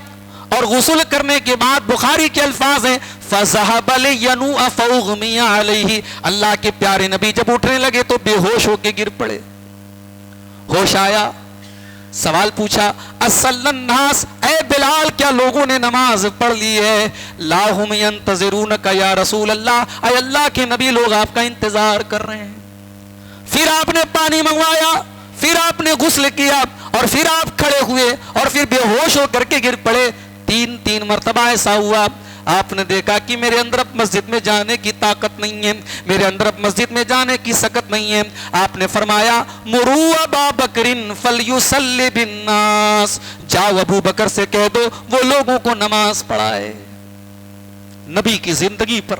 اور غسل کرنے کے بعد بخاری کے الفاظ ہیں فَذَهَبَ لِيَنُوءَ فَأُغْمِيَ عَلَيْهِ، اللہ کے پیارے نبی جب اٹھنے لگے تو بے ہوش ہو کے گر پڑے۔ ہوش آیا، سوال پوچھا اصل الناس، اے بلال کیا لوگوں نے نماز پڑھ لی ہے؟ لا هم ينتظرونك یا رسول اللہ، اے اللہ کے نبی لوگ آپ کا انتظار کر رہے ہیں۔ پھر آپ نے پانی منگوایا، پھر آپ نے غسل کیا، اور پھر آپ کھڑے ہوئے اور پھر بے ہوش ہو کر کے گر پڑے۔ تین مرتبہ ایسا ہوا، آپ نے دیکھا کہ میرے اندر اب مسجد میں جانے کی طاقت نہیں ہے، میرے اندر اب مسجد میں جانے کی سکت نہیں ہے۔ آپ نے فرمایا مروا ابا بکر فلیصلی بالناس، جاؤ ابو بکر سے کہہ دو وہ لوگوں کو نماز پڑھائے۔ نبی کی زندگی پر،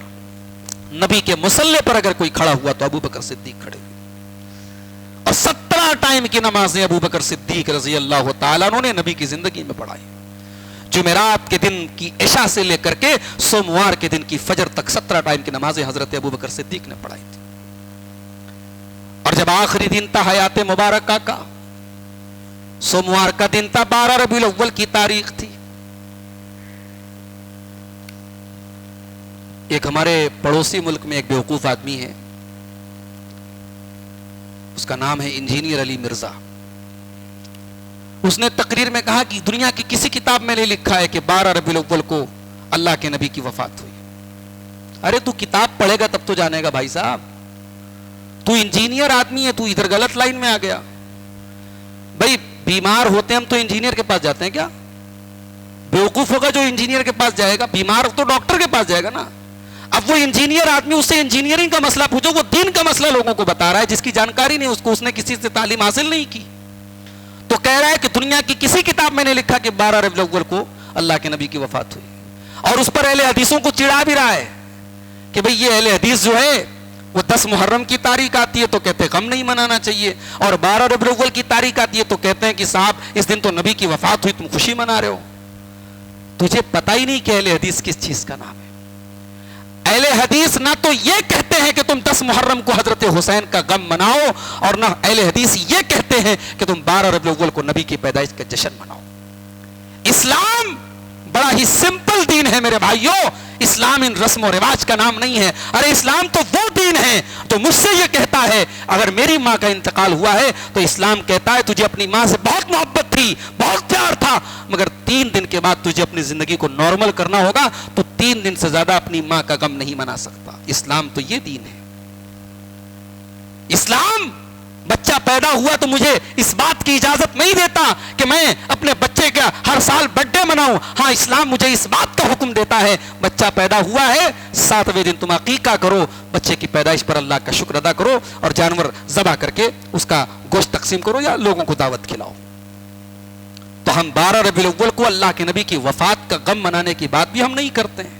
نبی کے مصلی پر اگر کوئی کھڑا ہوا تو ابو بکر صدیق کھڑے ہوئے، اور 17 ٹائم کی نمازیں ابو بکر صدیق رضی اللہ تعالیٰ عنہ نے نبی کی زندگی میں پڑھائی۔ جمعرات کے دن کی عشاء سے لے کر کے سوموار کے دن کی فجر تک 17 ٹائم کی نمازیں حضرت ابو بکر صدیق نے پڑھائی تھی۔ اور جب آخری دن تھا حیات مبارکہ کا، سوموار کا دن تھا، 12 ربیع الاول کی تاریخ تھی، ایک ہمارے پڑوسی ملک میں ایک بیوقوف آدمی ہے، اس کا نام ہے انجینئر علی مرزا۔ اس نے تقریر میں کہا کہ دنیا کی کسی کتاب میں نہیں لکھا ہے کہ 12 ربیع الاول کو اللہ کے نبی کی وفات ہوئی۔ ارے تو کتاب پڑھے گا تب تو جانے گا بھائی صاحب، تو انجینئر آدمی ہے، تو ادھر غلط لائن میں آ گیا۔ بھائی بیمار ہوتے ہیں ہم تو انجینئر کے پاس جاتے ہیں کیا؟ بیوقوف ہوگا جو انجینئر کے پاس جائے گا، بیمار تو ڈاکٹر کے پاس جائے گا نا۔ اب وہ انجینئر آدمی، اس سے انجینئرنگ کا مسئلہ پوچھو، وہ دین کا مسئلہ لوگوں کو بتا رہا ہے، جس کی جانکاری نہیں اس کو، اس نے کسی سے تعلیم حاصل نہیں کی، تو کہہ رہا ہے کہ دنیا کی کسی کتاب میں نے لکھا کہ 12 ربیع الاول کو اللہ کے نبی کی وفات ہوئی، اور اس پر اہل حدیثوں کو چڑھا بھی رہا ہے کہ بھئی یہ اہل حدیث جو ہے وہ 10 محرم کی تاریخ آتی ہے تو کہتے ہیں غم نہیں منانا چاہیے، اور 12 ربیع الاول کی تاریخ آتی ہے تو کہتے ہیں کہ صاحب اس دن تو نبی کی وفات ہوئی، تم خوشی منا رہے ہو۔ تجھے پتہ ہی نہیں کہ اہل حدیث کس چیز کا نام ہے۔ اہل حدیث نہ تو یہ کہتے ہیں کہ تم 10 محرم کو حضرت حسین کا غم مناؤ، اور نہ اہل حدیث یہ کہتے ہیں کہ تم 12 ربیع الاول کو نبی کی پیدائش کا جشن مناؤ۔ اسلام بڑا ہی سمپل دین ہے میرے بھائیوں، اسلام ان رسم و رواج کا نام نہیں ہے۔ ارے اسلام تو وہ دین ہے جو مجھ سے یہ کہتا ہے اگر میری ماں کا انتقال ہوا ہے تو اسلام کہتا ہے تجھے اپنی ماں سے بہت محبت تھی، بہت پیار تھا، مگر 3 دن کے بعد تجھے اپنی زندگی کو نارمل کرنا ہوگا، تو 3 دن سے زیادہ اپنی ماں کا غم نہیں منا سکتا۔ اسلام تو یہ دین ہے۔ اسلام بچہ پیدا ہوا تو مجھے اس بات کی اجازت نہیں دیتا کہ میں اپنے بچے کا ہر سال برتھ ڈے مناؤں. ہاں اسلام مجھے اس بات کا حکم دیتا ہے بچہ پیدا ہوا ہے 7ویں دن تم عقیقہ کرو, بچے کی پیدائش پر اللہ کا شکر ادا کرو اور جانور ذبح کر کے اس کا گوشت تقسیم کرو یا لوگوں کو دعوت کھلاؤ. تو ہم 12 ربیع الاول کو اللہ کے نبی کی وفات کا غم منانے کی بات بھی ہم نہیں کرتے ہیں.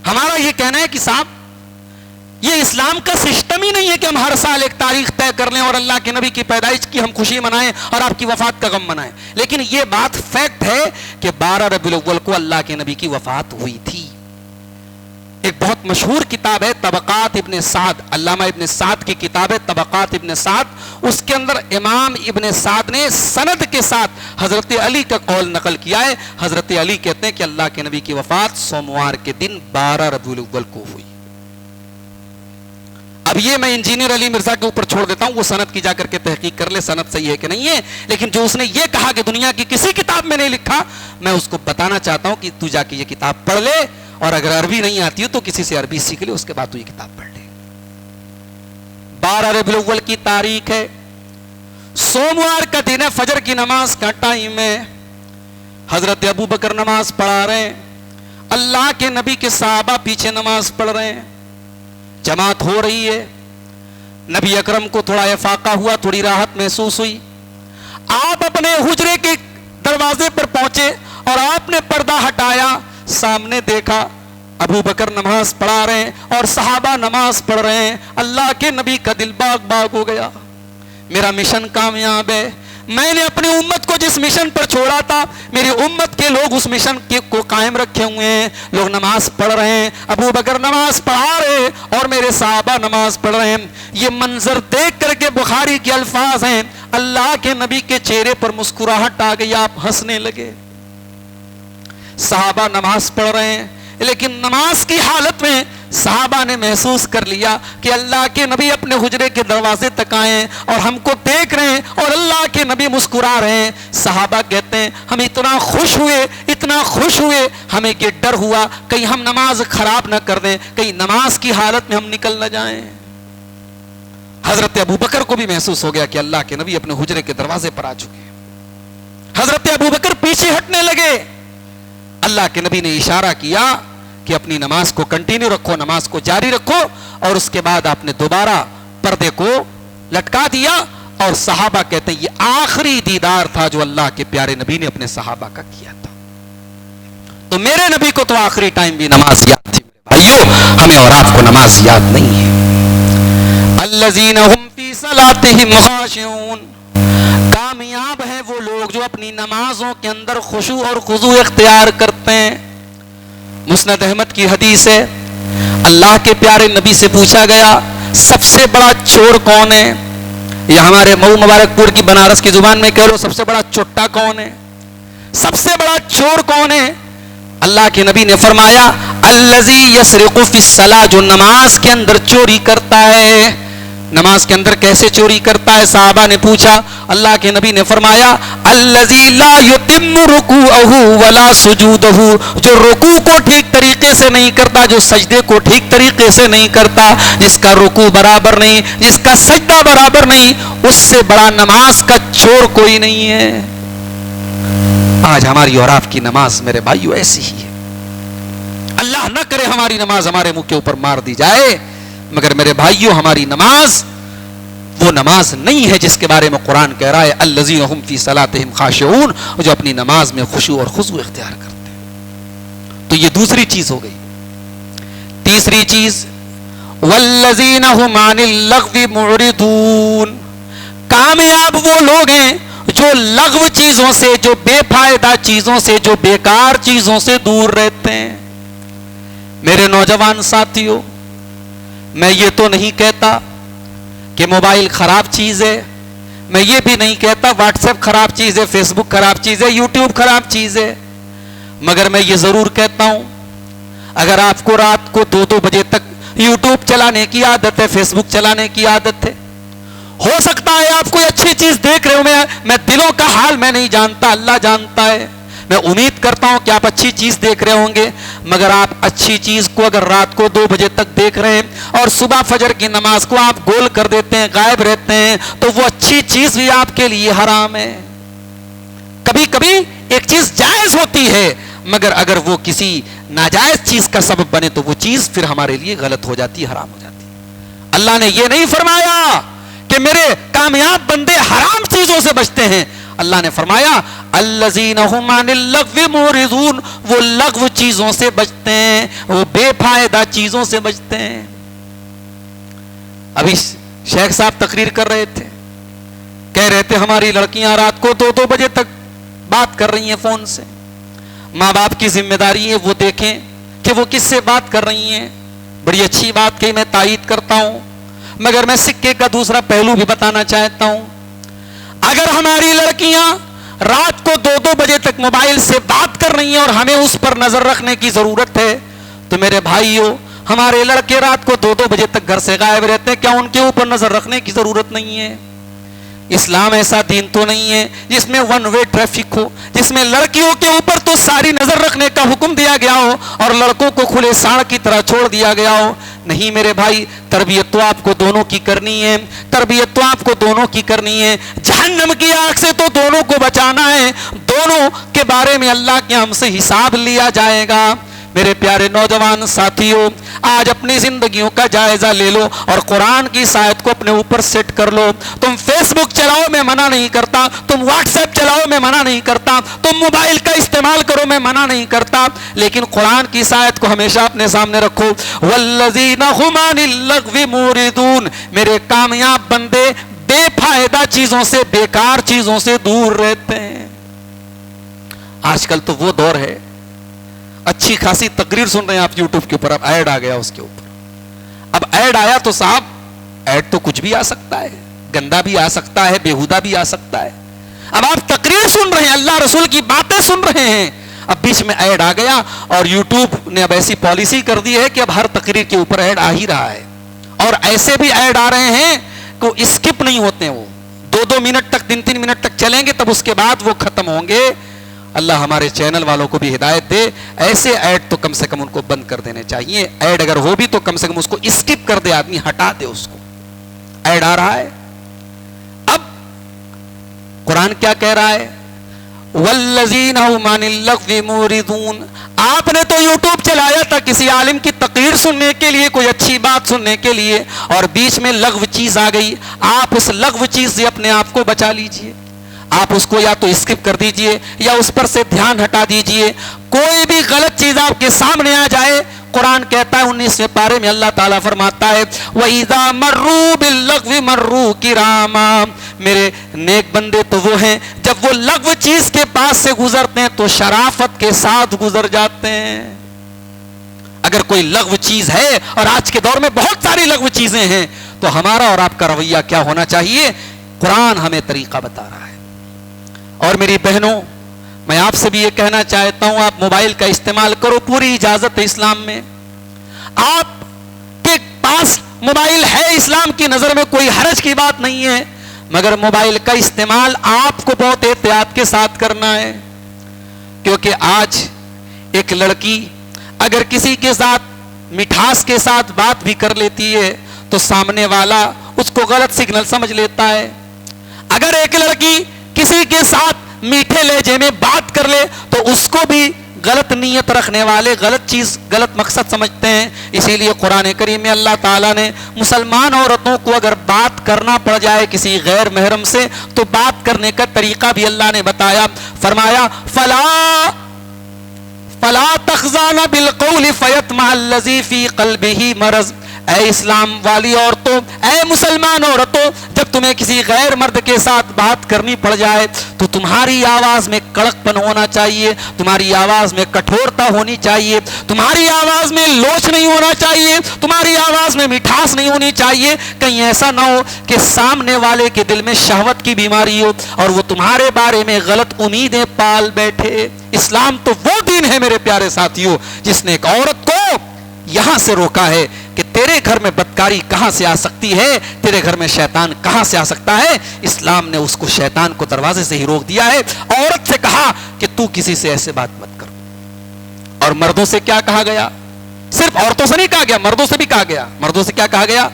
ہمارا یہ کہنا ہے کہ صاحب یہ اسلام کا سسٹم ہی نہیں ہے کہ ہم ہر سال ایک تاریخ طے کر لیں اور اللہ کے نبی کی پیدائش کی ہم خوشی منائیں اور آپ کی وفات کا غم منائیں. لیکن یہ بات فیکٹ ہے کہ 12 ربیع الاول کو اللہ کے نبی کی وفات ہوئی تھی. ایک بہت مشہور کتاب ہے طبقات ابن سعد, علامہ ابن سعد کی کتاب ہے طبقات ابن سعد. اس کے اندر امام ابن سعد نے سند کے ساتھ حضرت علی کا قول نقل کیا ہے. حضرت علی کہتے ہیں کہ اللہ کے نبی کی وفات سوموار کے دن 12 ربیع الاول کو ہوئی. اب یہ میں انجینئر علی مرزا کے اوپر چھوڑ دیتا ہوں, وہ سند کی جا کر کے تحقیق کر لے سند صحیح ہے کہ نہیں ہے. لیکن جو اس نے یہ کہا کہ دنیا کی کسی کتاب میں نہیں لکھا, میں اس کو بتانا چاہتا ہوں کہ تو جا کے یہ کتاب پڑھ لے اور اگر عربی نہیں آتی ہو تو کسی سے عربی سیکھ لے, اس کے بعد تو یہ کتاب پڑھ لے. 12 ربیع الاول کی تاریخ ہے, سوموار کا دن ہے, فجر کی نماز کا ٹائم ہے. حضرت ابو بکر نماز پڑھا رہے ہیں, اللہ کے نبی کے صحابہ پیچھے نماز پڑھ رہے ہیں. جماعت ہو رہی ہے, نبی اکرم کو تھوڑا افاقہ ہوا, تھوڑی راحت محسوس ہوئی. آپ اپنے حجرے کے دروازے پر پہنچے اور آپ نے پردہ ہٹایا, سامنے دیکھا ابو بکر نماز پڑھا رہے ہیں اور صحابہ نماز پڑھ رہے ہیں. اللہ کے نبی کا دل باغ باغ ہو گیا, میرا مشن کامیاب ہے. میں نے اپنی امت کو جس مشن پر چھوڑا تھا, میری امت کے لوگ اس مشن کو قائم رکھے ہوئے ہیں. لوگ نماز پڑھ رہے ہیں, ابو بکر نماز پڑھا رہے ہیں اور میرے صحابہ نماز پڑھ رہے ہیں. یہ منظر دیکھ کر کے بخاری کے الفاظ ہیں, اللہ کے نبی کے چہرے پر مسکراہٹ آ گئی, آپ ہنسنے لگے. صحابہ نماز پڑھ رہے ہیں, لیکن نماز کی حالت میں صحابہ نے محسوس کر لیا کہ اللہ کے نبی اپنے حجرے کے دروازے تک آئے ہیں اور ہم کو دیکھ رہے ہیں اور اللہ کے نبی مسکرا رہے ہیں. صحابہ کہتے ہیں ہم اتنا خوش ہوئے, ہمیں یہ ڈر ہوا کہیں ہم نماز خراب نہ کر دیں, کہیں نماز کی حالت میں ہم نکل نہ جائیں. حضرت ابو بکر کو بھی محسوس ہو گیا کہ اللہ کے نبی اپنے حجرے کے دروازے پر آ چکے ہیں. حضرت ابو بکر پیچھے ہٹنے لگے. اللہ کے نبی نے اشارہ کیا کہ اپنی نماز کو کنٹینیو رکھو, نماز کو جاری رکھو, اور اس کے بعد آپ نے دوبارہ پردے کو لٹکا دیا. اور صحابہ کہتے ہیں یہ آخری دیدار تھا جو اللہ کے پیارے نبی نے اپنے صحابہ کا کیا تھا. تو میرے نبی کو تو آخری ٹائم بھی نماز یاد تھی. بھائیو ہمیں اور آپ کو نماز یاد نہیں ہے. الذین هم فی صلاتہم خاشعون, کامیاب ہیں وہ لوگ جو اپنی نمازوں کے اندر خشوع اور خضوع اختیار کرتے ہیں. مسند احمد کی حدیث ہے, اللہ کے پیارے نبی سے پوچھا گیا سب سے بڑا چور کون ہے, یا ہمارے مئو مبارک پور کی بنارس کی زبان میں کہہ لو سب سے بڑا چٹا کون ہے, سب سے بڑا چور کون ہے. اللہ کے نبی نے فرمایا الذی یسرق فی الصلاۃ, جو نماز کے اندر چوری کرتا ہے. نماز کے اندر کیسے چوری کرتا ہے, صحابہ نے پوچھا. اللہ کے نبی نے فرمایا الذی لا یتم رکوعہ ولا سجودہ, جو رکوع کو ٹھیک طریقے سے نہیں کرتا, جو سجدے کو ٹھیک طریقے سے نہیں کرتا, جس کا رکوع برابر نہیں, جس کا سجدہ برابر نہیں, اس سے بڑا نماز کا چور کوئی نہیں ہے. آج ہماری اور آپ کی نماز میرے بھائیو ایسی ہی ہے. اللہ نہ کرے ہماری نماز ہمارے منہ کے اوپر مار دی جائے, مگر میرے بھائیوں ہماری نماز وہ نماز نہیں ہے جس کے بارے میں قرآن کہہ رہا ہے الذین هم فی صلاتہم خاشعون, جو اپنی نماز میں خشوع اور خضوع اختیار کرتے ہیں. تو یہ دوسری چیز ہو گئی. تیسری چیز والذین هم عن اللغو معرضون, کامیاب وہ لوگ ہیں جو لغو چیزوں سے, جو بے فائدہ چیزوں سے, جو بیکار چیزوں سے دور رہتے ہیں. میرے نوجوان ساتھیوں, میں یہ تو نہیں کہتا کہ موبائل خراب چیز ہے, میں یہ بھی نہیں کہتا واٹس ایپ خراب چیز ہے, فیس بک خراب چیز ہے, یوٹیوب خراب چیز ہے, مگر میں یہ ضرور کہتا ہوں اگر آپ کو رات کو 2 بجے تک یوٹیوب چلانے کی عادت ہے, فیس بک چلانے کی عادت ہے, ہو سکتا ہے آپ کوئی اچھی چیز دیکھ رہے ہو, میں دلوں کا حال میں نہیں جانتا, اللہ جانتا ہے. میں امید کرتا ہوں کہ آپ اچھی چیز دیکھ رہے ہوں گے, مگر آپ اچھی چیز کو اگر رات کو 2 بجے تک دیکھ رہے ہیں اور صبح فجر کی نماز کو آپ گول کر دیتے ہیں, غائب رہتے ہیں, اچھی چیز بھی آپ کے لیے حرام ہے. کبھی کبھی ایک چیز جائز ہوتی ہے مگر اگر وہ کسی ناجائز چیز کا سبب بنے تو وہ چیز پھر ہمارے لیے غلط ہو جاتی ہے, حرام ہو جاتی ہے. اللہ نے یہ نہیں فرمایا کہ میرے کامیاب بندے حرام چیزوں سے بچتے ہیں. اللہ نے فرمایا الذین ھم عن اللغو معرضون, وہ لغو چیزوں سے بچتے ہیں, وہ بے فائدہ چیزوں سے بچتے ہیں. ابھی شیخ صاحب تقریر کر رہے تھے, کہہ رہے تھے ہماری لڑکیاں رات کو 2-2 بجے تک بات کر رہی ہیں فون سے. ماں باپ کی ذمہ داری ہے وہ دیکھیں کہ وہ کس سے بات کر رہی ہیں. بڑی اچھی بات کہ میں تائید کرتا ہوں, مگر میں سکے کا دوسرا پہلو بھی بتانا چاہتا ہوں. اگر ہماری لڑکیاں رات کو 2-2 بجے تک موبائل سے بات کر رہی ہیں اور ہمیں اس پر نظر رکھنے کی ضرورت ہے تو میرے بھائیوں, ہمارے لڑکے رات کو 2-2 بجے تک گھر سے غائب رہتے ہیں, کیا ان کے اوپر نظر رکھنے کی ضرورت نہیں ہے؟ اسلام ایسا دین تو نہیں ہے جس میں ون وے ٹریفک ہو, جس میں لڑکیوں کے اوپر تو ساری نظر رکھنے کا حکم دیا گیا ہو اور لڑکوں کو کھلے ساڑ کی طرح چھوڑ دیا گیا ہو. نہیں میرے بھائی, تربیت تو آپ کو دونوں کی کرنی ہے, تربیت تو آپ کو دونوں کی کرنی ہے. جہنم کی آگ سے تو دونوں کو بچانا ہے, دونوں کے بارے میں اللہ کے ہم سے حساب لیا جائے گا. میرے پیارے نوجوان ساتھیوں, آج اپنی زندگیوں کا جائزہ لے لو اور قرآن کی آیت کو اپنے اوپر سیٹ کر لو. تم فیس بک چلاؤ میں منع نہیں کرتا, تم واٹس ایپ چلاؤ میں منع نہیں کرتا, تم موبائل کا استعمال کرو میں منع نہیں کرتا, لیکن قرآن کی آیت کو ہمیشہ اپنے سامنے رکھو. والذین ھم عن اللغو معرضون, میرے کامیاب بندے بے فائدہ چیزوں سے, بیکار چیزوں سے دور رہتے ہیں. آج کل تو وہ دور ہے, اچھی خاصی تقریر سن رہے ہیں آپ یوٹیوب کے اوپر, اب ایڈ آ گیا اس کے اوپر. اب ایڈ آیا تو صاحب ایڈ تو کچھ بھی آ سکتا ہے, گندا بھی آ سکتا ہے, بیہودہ بھی آ سکتا ہے. اب آپ تقریر سن رہے ہیں, اللہ رسول کی باتیں سن رہے ہیں, اب بیچ میں ایڈ آ گیا اور یوٹیوب نے اب ایسی پالیسی کر دی ہے کہ اب ہر تقریر کے اوپر ایڈ آ ہی رہا ہے. اور ایسے بھی ایڈ آ رہے ہیں کہ اسکپ نہیں ہوتے ہیں, وہ 2-2 منٹ تک 3-3 منٹ تک چلیں گے, تب اس کے بعد وہ ختم ہوں گے. اللہ ہمارے چینل والوں کو بھی ہدایت دے, ایسے ایڈ تو کم سے کم ان کو بند کر دینے چاہیے. ایڈ اگر ہو بھی تو کم سے کم اس کو اسکپ کر دے آدمی, ہٹا دے اس کو. ایڈ آ رہا ہے. اب قرآن کیا کہہ رہا ہے؟ والذین ھم عن اللغو معرضون. آپ نے تو یوٹیوب چلایا تھا کسی عالم کی تقریر سننے کے لیے, کوئی اچھی بات سننے کے لیے, اور بیچ میں لغو چیز آ گئی. آپ اس لغو چیز سے اپنے آپ کو بچا لیجئے. آپ اس کو یا تو اسکپ کر دیجئے یا اس پر سے دھیان ہٹا دیجئے. کوئی بھی غلط چیز آپ کے سامنے آ جائے, قرآن کہتا ہے 19ویں پارے میں اللہ تعالیٰ فرماتا ہے وَإِذَا مَرُّوا بِاللَّغْوِ مَرُّوا كِرَامًا. میرے نیک بندے تو وہ ہیں جب وہ لغو چیز کے پاس سے گزرتے ہیں تو شرافت کے ساتھ گزر جاتے ہیں. اگر کوئی لغو چیز ہے, اور آج کے دور میں بہت ساری لغو چیزیں ہیں, تو ہمارا اور آپ کا رویہ کیا ہونا چاہیے؟ قرآن ہمیں طریقہ بتا رہا ہے. اور میری بہنوں, میں آپ سے بھی یہ کہنا چاہتا ہوں, آپ موبائل کا استعمال کرو, پوری اجازت ہے اسلام میں. آپ کے پاس موبائل ہے, اسلام کی نظر میں کوئی حرج کی بات نہیں ہے, مگر موبائل کا استعمال آپ کو بہت احتیاط کے ساتھ کرنا ہے. کیونکہ آج ایک لڑکی اگر کسی کے ساتھ مٹھاس کے ساتھ بات بھی کر لیتی ہے تو سامنے والا اس کو غلط سگنل سمجھ لیتا ہے. اگر ایک لڑکی کسی کے ساتھ میٹھے لہجے میں بات کر لے تو اس کو بھی غلط نیت رکھنے والے غلط چیز, غلط مقصد سمجھتے ہیں. اسی لیے قرآن کریم میں اللہ تعالیٰ نے مسلمان عورتوں کو اگر بات کرنا پڑ جائے کسی غیر محرم سے تو بات کرنے کا طریقہ بھی اللہ نے بتایا. فرمایا فلا تخزان بالقول فیطمع الذی فی قلبہ مرض. اے اسلام والی عورتوں, اے مسلمان عورتوں, جب تمہیں کسی غیر مرد کے ساتھ بات کرنی پڑ جائے تو تمہاری آواز میں کڑک پن ہونا چاہیے, تمہاری آواز میں کٹھورتا ہونی چاہیے, تمہاری آواز میں لوچ نہیں ہونا چاہیے, تمہاری آواز میں مٹھاس نہیں ہونی چاہیے. کہیں ایسا نہ ہو کہ سامنے والے کے دل میں شہوت کی بیماری ہو اور وہ تمہارے بارے میں غلط امیدیں پال بیٹھے. اسلام تو وہ دین ہے میرے پیارے ساتھیوں جس نے ایک عورت کو یہاں سے روکا ہے کہ تیرے گھر میں بدکاری کہاں سے آ سکتی ہے, تیرے گھر میں شیطان کہاں سے آ سکتا ہے. اسلام نے اس کو شیطان کو دروازے سے ہی روک دیا ہے. عورت سے کہا کہ تو کسی سے ایسے بات مت کر. اور مردوں سے کیا کہا گیا؟ صرف عورتوں سے نہیں کہا گیا, مردوں سے بھی کہا گیا. مردوں سے کیا کہا گیا؟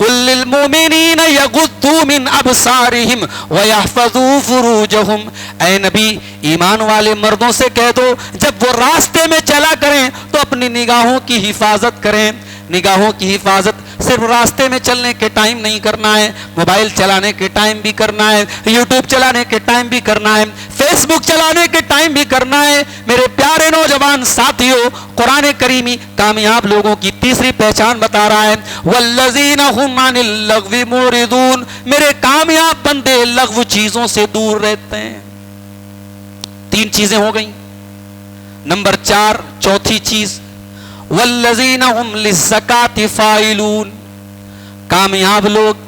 قل للمؤمنین یغضوا من ابصارہم ویحفظوا فروجہم، اے نبی ایمان والے مردوں سے کہہ دو جب وہ راستے میں چلا کریں تو اپنی نگاہوں کی حفاظت کریں. نگاہوں کی حفاظت صرف راستے میں چلنے کے ٹائم نہیں کرنا ہے، موبائل چلانے کے ٹائم بھی کرنا ہے، یوٹیوب چلانے کے ٹائم بھی کرنا ہے، فیس بک چلانے کے ٹائم بھی کرنا ہے. میرے پیارے نوجوان ساتھیوں، قرآن کریمی کامیاب لوگوں کی تیسری پہچان بتا رہا ہے، والذین هم عن اللغو معرضون، میرے کامیاب بندے لغو چیزوں سے دور رہتے ہیں. 3 چیزیں ہو گئیں. نمبر 4 چوتھی چیز، والذین هم للزکاة فاعلون، کامیاب لوگ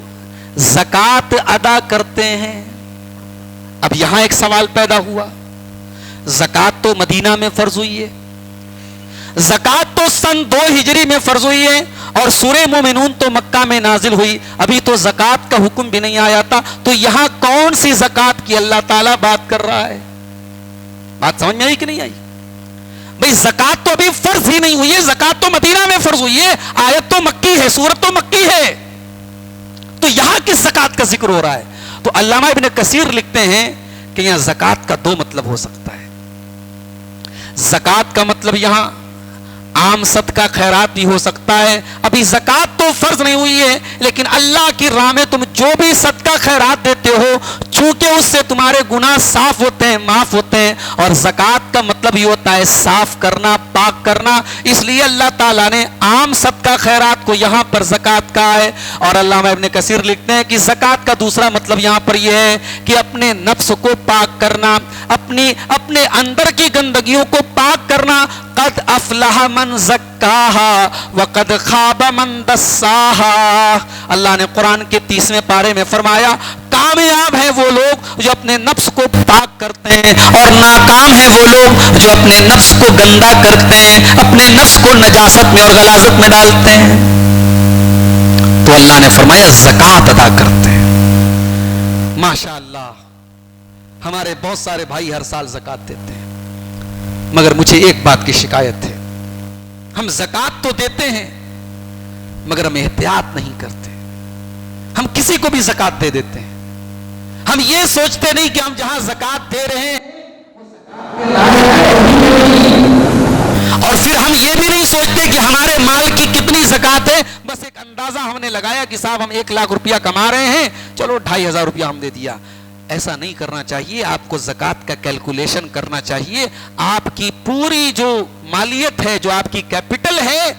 زکات ادا کرتے ہیں. اب یہاں ایک سوال پیدا ہوا، زکات تو مدینہ میں فرض ہوئی ہے، زکات تو سن 2 ہجری میں فرض ہوئی ہے، اور سورہ مومنون تو مکہ میں نازل ہوئی، ابھی تو زکات کا حکم بھی نہیں آیا تھا، تو یہاں کون سی زکات کی اللہ تعالیٰ بات کر رہا ہے؟ بات سمجھ میں آئی کہ نہیں آئی؟ بھئی زکات تو ابھی فرض ہی نہیں ہوئی ہے، زکات تو مدینہ میں فرض ہوئی ہے، آیت تو مکی ہے، سورت تو مکی ہے، تو یہاں کس زکات کا ذکر ہو رہا ہے؟ تو علامہ ابن کثیر لکھتے ہیں کہ یہاں زکات کا 2 مطلب ہو سکتا ہے. زکات کا مطلب یہاں عام صدقہ خیرات بھی ہو سکتا ہے. ابھی زکات تو فرض نہیں ہوئی ہے، لیکن اللہ کی راہ میں تم جو بھی صدقہ خیرات دیتے ہو، چونکہ اس سے تمہارے گناہ صاف ہوتے ہیں، معاف ہوتے ہیں، اور زکات کا مطلب یہ ہوتا ہے صاف کرنا، پاک کرنا. اس لیے اللہ تعالیٰ نے عام صدقہ خیرات کو یہاں پر زکات کہا ہے. اور علامہ ابن کثیر لکھتے ہیں کہ زکات کا دوسرا مطلب یہاں پر یہ ہے کہ اپنے نفس کو پاک کرنا، اپنے اندر کی گندگیوں کو پاک کرنا. قد افلح من زکاہا وقد خاب من دساہا، اللہ نے قرآن کے 30ویں پارے میں فرمایا کامیاب ہیں وہ لوگ جو اپنے نفس کو پاک کرتے ہیں، اور ناکام ہیں وہ لوگ جو اپنے نفس کو گندا کرتے ہیں، اپنے نفس کو نجاست میں اور غلاظت میں ڈالتے ہیں. تو اللہ نے فرمایا زکات ادا کرتے ہیں. ماشاءاللہ ہمارے بہت سارے بھائی ہر سال زکات دیتے ہیں، مگر مجھے ایک بات کی شکایت ہے، ہم زکات تو دیتے ہیں مگر ہم احتیاط نہیں کرتے. ہم کسی کو بھی زکات دے دیتے ہیں، ہم یہ سوچتے نہیں کہ ہم جہاں زکات دے رہے ہیں، اور پھر ہم یہ بھی نہیں سوچتے کہ ہمارے مال کی کتنی زکات ہے. بس ایک اندازہ ہم نے لگایا کہ صاحب ہم 1 لاکھ روپیہ کما رہے ہیں، چلو 2500 روپیہ ہم دے دیا. ایسا نہیں کرنا چاہیے. آپ کو زکات کا کیلکولیشن کرنا چاہیے. آپ کی پوری جو مالیت ہے، جو آپ کی کیپٹل ہے،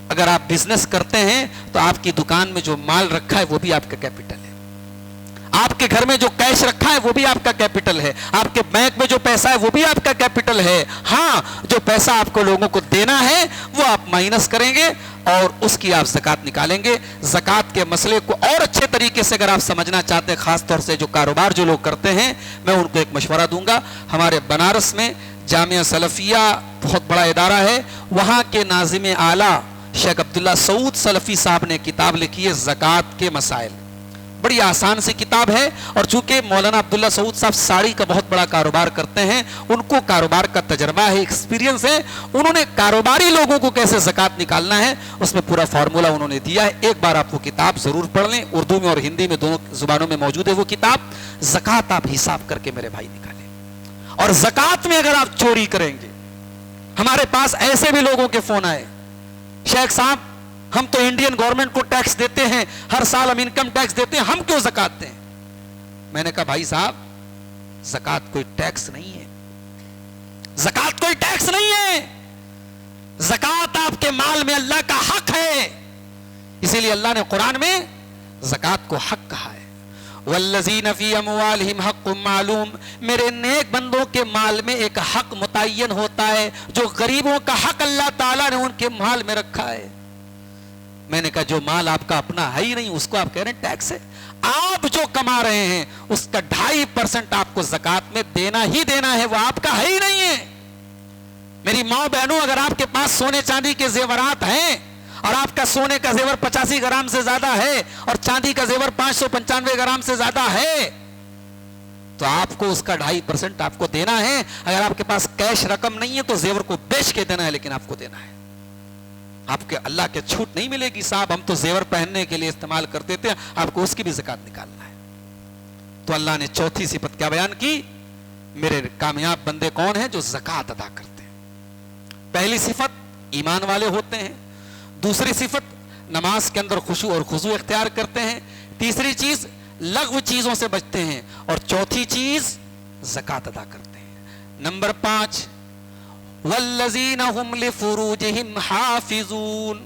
اگر آپ بزنس کرتے ہیں تو آپ کی دکان میں جو مال رکھا ہے وہ بھی آپ کا کیپٹل ہے، آپ کے گھر میں جو کیش رکھا ہے وہ بھی آپ کا کیپٹل ہے، آپ کے بینک میں جو پیسہ ہے وہ بھی آپ کا کیپٹل ہے. ہاں، جو پیسہ آپ کو لوگوں کو دینا ہے وہ آپ مائنس کریں گے اور اس کی آپ زکات نکالیں گے. زکات کے مسئلے کو اور اچھے طریقے سے اگر آپ سمجھنا چاہتے ہیں، خاص طور سے جو کاروبار جو لوگ کرتے ہیں، میں ان کو ایک مشورہ دوں گا. ہمارے بنارس میں جامعہ سلفیہ بہت بڑا ادارہ ہے، وہاں کے ناظم اعلیٰ شیخ عبداللہ سعود سلفی صاحب نے کتاب لکھی ہے زکات کے مسائل. بڑی آسان سی کتاب ہے، اور چونکہ مولانا عبداللہ سعود صاحب ساڑی کا بہت بڑا کاروبار کرتے ہیں، ان کو کاروبار کا تجربہ ہے، ایکسپیرینس ہے. انہوں نے کاروباری لوگوں کو کیسے زکات نکالنا ہے اس میں پورا فارمولا انہوں نے دیا ہے. ایک بار آپ وہ کتاب ضرور پڑھ لیں، اردو میں اور ہندی میں دونوں زبانوں میں موجود ہے وہ کتاب. زکات آپ حساب کر کے میرے بھائی نکالیں. اور زکات میں اگر آپ چوری کریں گے، ہمارے پاس ایسے بھی لوگوں کے فون آئے، شیخ صاحب ہم تو انڈین گورنمنٹ کو ٹیکس دیتے ہیں، ہر سال ہم انکم ٹیکس دیتے ہیں، ہم کیوں زکات دیں؟ میں نے کہا بھائی صاحب زکات کوئی ٹیکس نہیں ہے، زکات کوئی ٹیکس نہیں ہے، زکات آپ کے مال میں اللہ کا حق ہے. اسی لیے اللہ نے قرآن میں زکات کو حق کہا ہے. والذین فی اموالہم حق معلوم، میرے نیک بندوں کے مال میں ایک حق متعین ہوتا ہے، جو غریبوں کا حق اللہ تعالیٰ نے ان کے مال میں رکھا ہے. میں نے کہا جو مال آپ کا اپنا ہے ہی نہیں اس کو آپ کہہ رہے ہیں ٹیکس ہے. آپ جو کما رہے ہیں اس کا 2.5% آپ کو زکات میں دینا ہی دینا ہے، وہ آپ کا ہے ہی نہیں ہے. میری ماں بہنوں، اگر آپ کے پاس سونے چاندی کے زیورات ہیں اور آپ کا سونے کا زیور 85 گرام سے زیادہ ہے اور چاندی کا زیور 595 گرام سے زیادہ ہے، تو آپ کو اس کا 2.5% آپ کو دینا ہے. اگر آپ کے پاس کیش رقم نہیں ہے تو زیور کو بیچ کے دینا ہے، لیکن آپ کو دینا ہے. آپ کے اللہ کے چھوٹ نہیں ملے گی، صاحب ہم تو زیور پہننے کے لیے استعمال کرتے تھے، آپ کو اس کی بھی زکات نکالنا ہے۔ تو اللہ نے چوتھی صفت کیا بیان کی؟ میرے کامیاب بندے کون ہیں؟ جو زکات ادا کرتے ہیں۔ پہلی صفت ایمان والے ہوتے ہیں، دوسری صفت نماز کے اندر خشوع اور خضوع اختیار کرتے ہیں، تیسری چیز لغو چیزوں سے بچتے ہیں، اور چوتھی چیز زکات ادا کرتے ہیں۔ نمبر 5 والذین هم لفروجہم حافظون،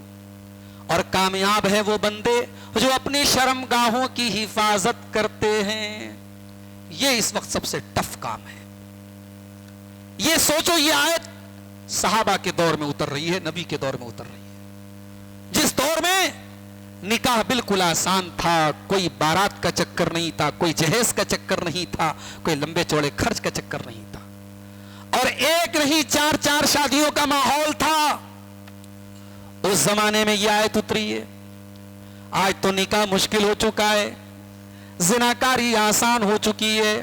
اور کامیاب ہے وہ بندے جو اپنی شرمگاہوں کی حفاظت کرتے ہیں۔ یہ اس وقت سب سے ٹف کام ہے۔ یہ سوچو، یہ آیت صحابہ کے دور میں اتر رہی ہے، نبی کے دور میں اتر رہی ہے، جس دور میں نکاح بالکل آسان تھا، کوئی بارات کا چکر نہیں تھا، کوئی جہیز کا چکر نہیں تھا، کوئی لمبے چوڑے خرچ کا چکر نہیں تھا، اور ایک نہیں 4 شادیوں کا ماحول تھا۔ اس زمانے میں یہ آیت اتری ہے۔ آج تو نکاح مشکل ہو چکا ہے، زناکاری آسان ہو چکی ہے،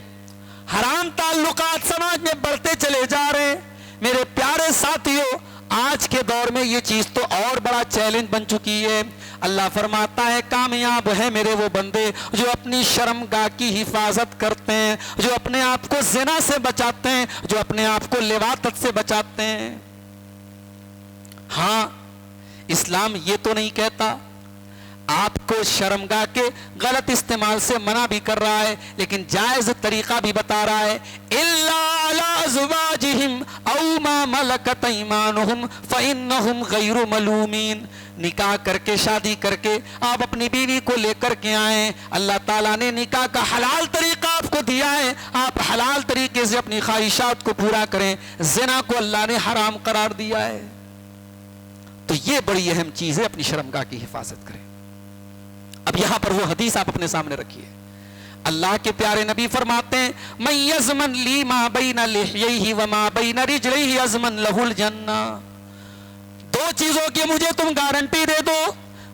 حرام تعلقات سماج میں بڑھتے چلے جا رہے ہیں۔ میرے پیارے ساتھیوں، آج کے دور میں یہ چیز تو اور بڑا چیلنج بن چکی ہے۔ اللہ فرماتا ہے کامیاب ہے میرے وہ بندے جو اپنی شرمگاہ کی حفاظت کرتے ہیں، جو اپنے آپ کو زنا سے بچاتے ہیں، جو اپنے آپ کو لواطت سے بچاتے ہیں۔ ہاں، اسلام یہ تو نہیں کہتا، آپ کو شرمگاہ کے غلط استعمال سے منع بھی کر رہا ہے، لیکن جائز طریقہ بھی بتا رہا ہے۔ الا علی ازواجہم او ما ملکت ایمانہم فانہم غیر ملومین۔ نکاح کر کے، شادی کر کے آپ اپنی بیوی کو لے کر کے آئیں، اللہ تعالیٰ نے نکاح کا حلال طریقہ آپ کو دیا ہے، آپ حلال طریقے سے اپنی خواہشات کو پورا کریں۔ زنا کو اللہ نے حرام قرار دیا ہے۔ تو یہ بڑی اہم چیز ہے، اپنی شرمگاہ کی حفاظت کریں۔ اب یہاں پر وہ حدیث آپ اپنے سامنے رکھیے۔ اللہ کے پیارے نبی فرماتے ہیں من یضمن لی ما بین لحییہ وما بین رجلیہ یضمن لہ الجنہ۔ 2 چیزوں کی مجھے تم گارنٹی دے دو،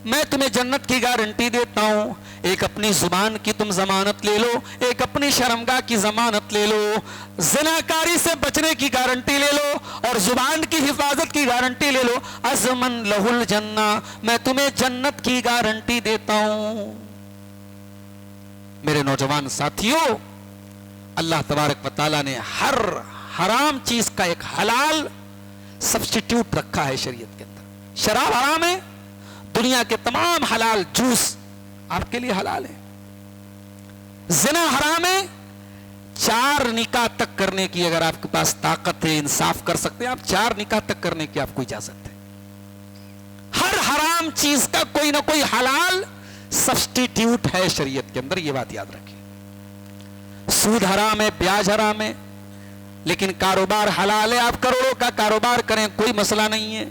میں تمہیں جنت کی گارنٹی دیتا ہوں۔ ایک اپنی زبان کی تم ضمانت لے لو، ایک اپنی شرمگاہ کی ضمانت لے لو، زناکاری سے بچنے کی گارنٹی لے لو، اور زبان کی حفاظت کی گارنٹی لے لو۔ ازمن لہ الجنہ، میں تمہیں جنت کی گارنٹی دیتا ہوں۔ میرے نوجوان ساتھیوں، اللہ تبارک و تعالیٰ نے ہر حرام چیز کا ایک حلال سبسٹیٹیوٹ رکھا ہے شریعت کے اندر۔ شراب حرام ہے، دنیا کے تمام حلال جوس آپ کے لیے حلال ہے۔ زنا حرام ہے، 4 نکاح تک کرنے کی اگر آپ کے پاس طاقت ہے، انصاف کر سکتے ہیں آپ، 4 نکاح تک کرنے کی آپ کو اجازت ہے۔ ہر حرام چیز کا کوئی نہ کوئی حلال سبسٹیٹیوٹ ہے شریعت کے اندر، یہ بات یاد رکھیں۔ سود حرام ہے، بیاج حرام ہے، لیکن کاروبار حلال ہے، آپ کروڑوں کا کاروبار کریں، کوئی مسئلہ نہیں ہے۔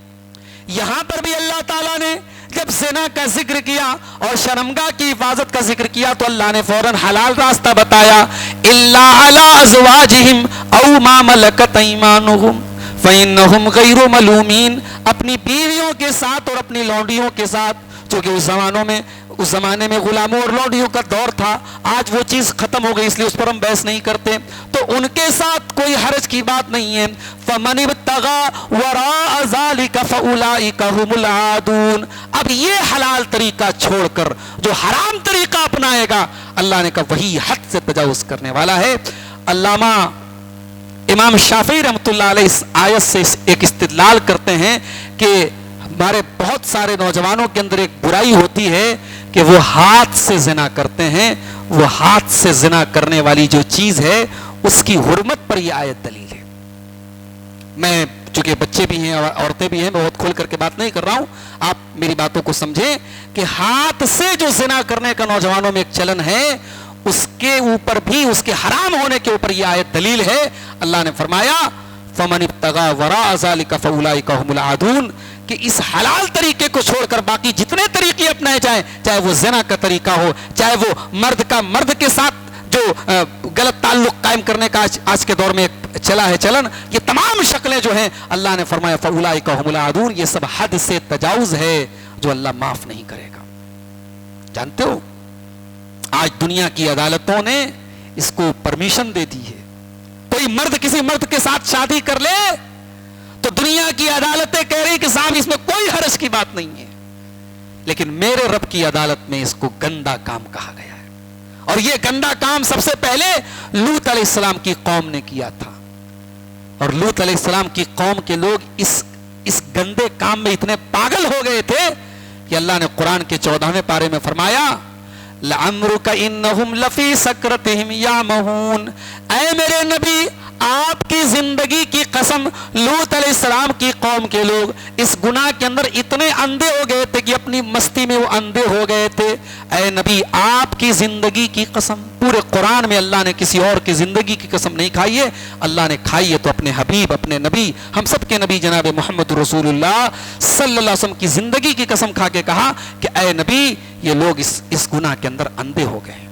یہاں پر بھی اللہ تعالیٰ نے جب زنا کا ذکر کیا اور شرمگاہ کی حفاظت کا ذکر کیا تو اللہ نے فوراً حلال راستہ بتایا۔ الا علی ازواجہم او ما ملکت ایمانہم فانہم غیر ملومین۔ اپنی بیویوں کے ساتھ اور اپنی لونڈیوں کے ساتھ، چونکہ اس زمانے میں غلاموں اور لونڈیوں کا دور تھا، آج وہ چیز ختم ہو گئی اس لیے اس پر ہم بحث نہیں کرتے، تو ان کے ساتھ کوئی حرج کی بات نہیں ہے۔ فَمَنِ ابْتَغَىٰ وَرَاءَ ذَلِكَ فَأُولَٰئِكَ هُمُ الْعَادُونَ۔ اب یہ حلال طریقہ چھوڑ کر جو حرام طریقہ اپنائے گا، اللہ نے کہا وہی حد سے تجاوز کرنے والا ہے۔ علامہ امام شافعی رحمۃ اللہ علیہ اس آیت سے ایک استدلال کرتے ہیں کہ ہمارے بہت سارے نوجوانوں کے اندر ایک برائی ہوتی ہے کہ وہ ہاتھ سے زنا کرتے ہیں۔ وہ ہاتھ سے زنا کرنے والی جو چیز ہے اس کی حرمت پر یہ آیت دلیل ہے۔ میں چونکہ بچے بھی ہیں اور عورتیں بھی ہیں، میں بہت کھول کر کے بات نہیں کر رہا ہوں، آپ میری باتوں کو سمجھیں کہ ہاتھ سے جو زنا کرنے کا نوجوانوں میں ایک چلن ہے، اس کے اوپر بھی، اس کے حرام ہونے کے اوپر یہ آیت دلیل ہے۔ اللہ نے فرمایا فَمَنِ ابْتَغَىٰ وَرَاءَ ذَلِكَ فَأُولَٰئِكَ هُمُ الْعَادُونَ، کہ اس حلال طریقے کو چھوڑ کر باقی جتنے طریقے اپنائے جائیں، چاہے وہ زنا کا طریقہ ہو، چاہے وہ مرد کا مرد کے ساتھ جو غلط تعلق قائم کرنے کا آج کے دور میں چلا ہے چلن، یہ تمام شکلیں جو ہیں اللہ نے فرمایا فَأُولَٰئِكَ هُمُ الْعَادُونَ، یہ سب حد سے تجاوز ہے جو اللہ معاف نہیں کرے گا۔ جانتے ہو آج دنیا کی عدالتوں نے اس کو پرمیشن دے دی ہے، کوئی مرد کسی مرد کے ساتھ شادی کر لے تو دنیا کی عدالتیں کہہ رہی کہ صاحب اس میں کوئی کوئی حرج کی بات نہیں ہے، لیکن میرے رب کی عدالت میں اس کو گندا کام کہا گیا ہے، اور یہ گندا کام سب سے پہلے لوط علیہ السلام کی قوم نے کیا تھا، اور لوط علیہ السلام کی قوم کے لوگ اس گندے کام میں اتنے پاگل ہو گئے تھے کہ اللہ نے قرآن کے 14ویں پارے میں فرمایا لَعَمْرُكَ إِنَّهُمْ لَفِي سَكْرَتِهِمْ يَعْمَهُونَ، اے میرے نبی آپ کی زندگی کی قسم لوط علیہ السلام کی قوم کے لوگ اس گناہ کے اندر اتنے اندھے ہو گئے تھے کہ اپنی مستی میں وہ اندھے ہو گئے تھے۔ اے نبی آپ کی زندگی کی قسم، پورے قرآن میں اللہ نے کسی اور کی زندگی کی قسم نہیں کھائی ہے، اللہ نے کھائی ہے تو اپنے حبیب، اپنے نبی، ہم سب کے نبی جناب محمد رسول اللہ صلی اللہ علیہ وسلم کی زندگی کی قسم کھا کے کہا کہ اے نبی یہ لوگ اس گناہ کے اندر اندھے ہو گئے۔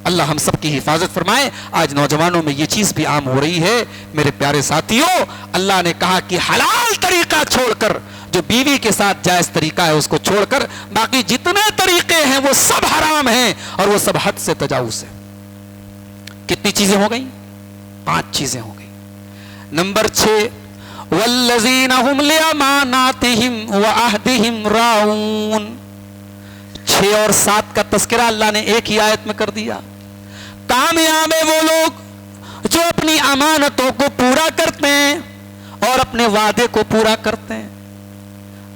اللہ ہم سب کی حفاظت فرمائے۔ آج نوجوانوں میں یہ چیز بھی عام ہو رہی ہے میرے پیارے ساتھیوں، اللہ نے کہا کہ حلال طریقہ چھوڑ کر، جو بیوی کے ساتھ جائز طریقہ ہے اس کو چھوڑ کر باقی جتنے طریقے ہیں وہ سب حرام ہیں اور وہ سب حد سے تجاوز ہے۔ کتنی چیزیں ہو گئیں؟ 5 چیزیں ہو گئیں۔ نمبر 6 والذین هم لأماناتهم وعہدهم راعون، 6 اور 7 کا تذکرہ اللہ نے ایک ہی آیت میں کر دیا۔ کامیاب ہیں وہ لوگ جو اپنی امانتوں کو پورا کرتے ہیں اور اپنے وعدے کو پورا کرتے ہیں۔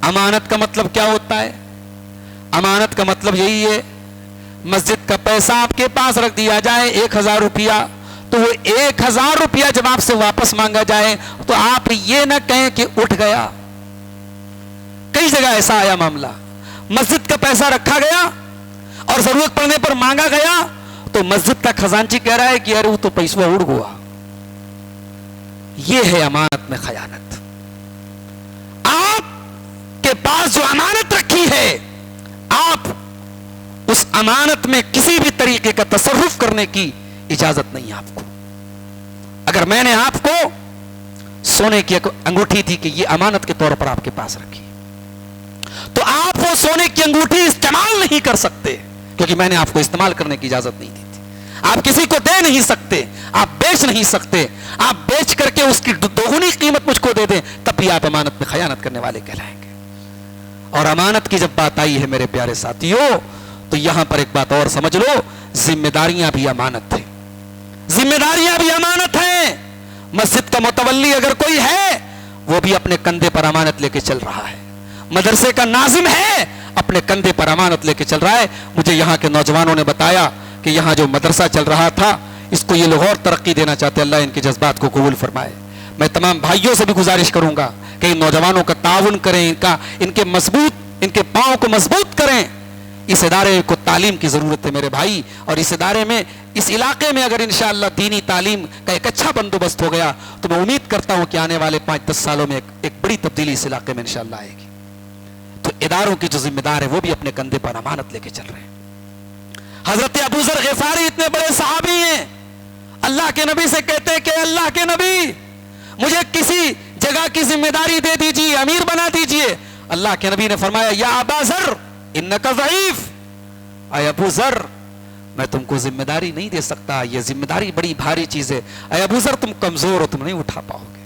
امانت کا مطلب کیا ہوتا ہے؟ امانت کا مطلب یہی ہے، مسجد کا پیسہ آپ کے پاس رکھ دیا جائے 1000 روپیہ، تو وہ 1000 روپیہ جب آپ سے واپس مانگا جائے تو آپ یہ نہ کہیں کہ اٹھ گیا۔ کئی جگہ ایسا آیا معاملہ، مسجد کا پیسہ رکھا گیا اور ضرورت پڑنے پر مانگا گیا تو مسجد کا خزانچی کہہ رہا ہے کہ ارے وہ تو پیسہ اڑ گیا۔ یہ ہے امانت میں خیانت۔ آپ کے پاس جو امانت رکھی ہے، آپ اس امانت میں کسی بھی طریقے کا تصرف کرنے کی اجازت نہیں ہے آپ کو۔ اگر میں نے آپ کو سونے کی انگوٹھی تھی کہ یہ امانت کے طور پر آپ کے پاس رکھی، تو آپ وہ سونے کی انگوٹھی استعمال نہیں کر سکتے، کیونکہ میں نے آپ کو استعمال کرنے کی اجازت نہیں دی تھی۔ آپ کسی کو دے نہیں سکتے، آپ بیچ نہیں سکتے، آپ بیچ کر کے اس کی دوگنی قیمت مجھ کو دے دیں تب بھی آپ امانت میں خیانت کرنے والے کہلائیں گے۔ اور امانت کی جب بات آئی ہے میرے پیارے ساتھیوں، تو یہاں پر ایک بات اور سمجھ لو، ذمہ داریاں بھی امانت ہیں، ذمہ داریاں بھی امانت ہیں۔ مسجد کا متولی اگر کوئی ہے وہ بھی اپنے کندھے پر امانت لے کے چل رہا ہے، مدرسے کا ناظم ہے اپنے کندھے پر امانت لے کے چل رہا ہے۔ مجھے یہاں کے نوجوانوں نے بتایا کہ یہاں جو مدرسہ چل رہا تھا اس کو یہ لوگ اور ترقی دینا چاہتے، اللہ ان کے جذبات کو قبول فرمائے۔ میں تمام بھائیوں سے بھی گزارش کروں گا کہ ان نوجوانوں کا تعاون کریں، ان کے پاؤں کو مضبوط کریں۔ اس ادارے کو تعلیم کی ضرورت ہے میرے بھائی، اور اس ادارے میں، اس علاقے میں اگر انشاءاللہ دینی تعلیم کا ایک اچھا بندوبست ہو گیا تو میں امید کرتا ہوں کہ آنے والے 5-10 سالوں میں ایک بڑی تبدیلی اس علاقے میں انشاءاللہ آئے گی۔ تو اداروں کے جو ذمہ دار ہیں وہ بھی اپنے کندھے پر امانت لے کے چل رہے ہیں۔ حضرت ابو ذر غفاری اتنے بڑے صحابی ہیں، اللہ کے نبی سے کہتے ہیں کہ اللہ کے نبی مجھے کسی جگہ کی ذمہ داری دے دیجیے، امیر بنا دیجیے۔ اللہ کے نبی نے فرمایا یا ابا ذر انکا ضعیف، اے ابو ذر میں تم کو ذمہ داری نہیں دے سکتا، یہ ذمہ داری بڑی بھاری چیز ہے، اے ابو ذر تم کمزور ہو، تم نہیں اٹھا پاؤ گے۔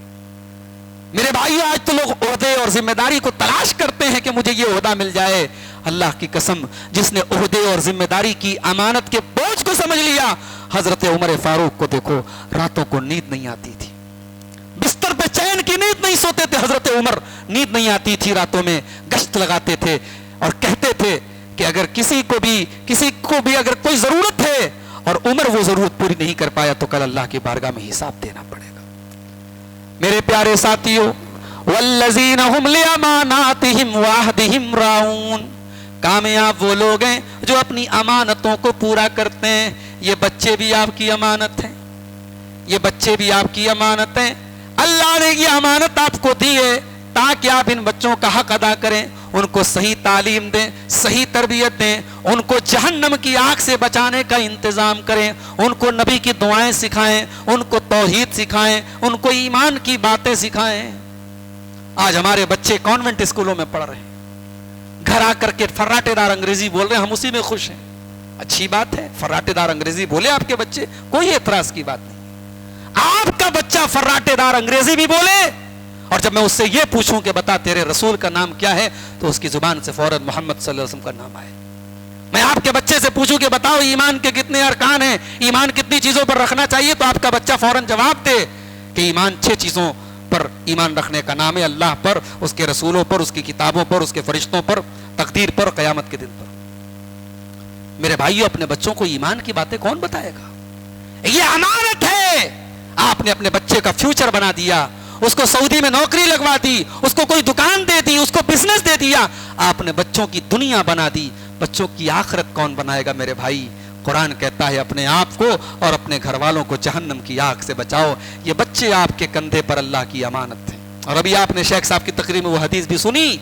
میرے بھائیو آج تو لوگ عہدے اور ذمہ داری کو تلاش کرتے ہیں کہ مجھے یہ عہدہ مل جائے۔ اللہ کی قسم جس نے عہدے اور ذمہ داری کی امانت کے بوجھ کو سمجھ لیا، حضرت عمر فاروق کو دیکھو، راتوں کو نیند نہیں آتی تھی، بستر پہ چین کی نیند نہیں سوتے تھے حضرت عمر، نیند نہیں آتی تھی راتوں میں، گشت لگاتے تھے اور کہتے تھے کہ اگر کسی کو بھی اگر کوئی ضرورت ہے اور عمر وہ ضرورت پوری نہیں کر پایا تو کل اللہ کی بارگاہ میں حساب دینا پڑے گا۔ میرے پیارے ساتھیوں، والذین هم لاماناتهم وعہدهم راعون، کامیاب وہ لوگ ہیں جو اپنی امانتوں کو پورا کرتے ہیں۔ یہ بچے بھی آپ کی امانت ہیں، یہ بچے بھی آپ کی امانت ہیں۔ اللہ نے یہ امانت آپ کو دی ہے تاکہ آپ ان بچوں کا حق ادا کریں، ان کو صحیح تعلیم دیں، صحیح تربیت دیں، ان کو جہنم کی آگ سے بچانے کا انتظام کریں، ان کو نبی کی دعائیں سکھائیں، ان کو توحید سکھائیں، ان کو ایمان کی باتیں سکھائیں۔ آج ہمارے بچے کانوینٹ اسکولوں میں پڑھ رہے ہیں، گھر آ کر کے فراٹے دار انگریزی بول رہے ہیں، ہم اسی میں خوش ہیں۔ اچھی بات ہے، فراٹے دار انگریزی بولے آپ کے بچے، کوئی اعتراض کی بات نہیں۔ آپ کا بچہ فراٹے دار انگریزی بھی بولے اور جب میں اس سے یہ پوچھوں کہ بتا تیرے رسول کا نام کیا ہے تو اس کی زبان سے فوراً محمد صلی اللہ علیہ وسلم کا نام آئے. میں آپ کے بچے سے پوچھوں کہ بتاؤ ایمان کے کتنے ارکان ہیں, ایمان کتنی چیزوں پر رکھنا چاہیے, تو آپ کا بچہ فوراً جواب دے کہ ایمان 6 چیزوں پر ایمان رکھنے کا نام ہے, اللہ پر, اس کے رسولوں پر, اس کی کتابوں پر, اس کے فرشتوں پر, تقدیر پر, قیامت کے دن پر. میرے بھائیو, اپنے بچوں کو ایمان کی باتیں کون بتائے گا؟ یہ امانت ہے. آپ نے اپنے بچے کا فیوچر بنا دیا, اس کو سعودی میں نوکری لگوا دی, اس کو کوئی دکان دے دی, اس کو بزنس دے دیا, آپ نے بچوں کی دنیا بنا دی. بچوں کی آخرت کون بنائے گا میرے بھائی؟ قرآن کہتا ہے اپنے آپ کو اور اپنے گھر والوں کو جہنم کی آگ سے بچاؤ. یہ بچے آپ کے کندھے پر اللہ کی امانت ہیں. اور ابھی آپ نے شیخ صاحب کی تقریر میں وہ حدیث بھی سنی,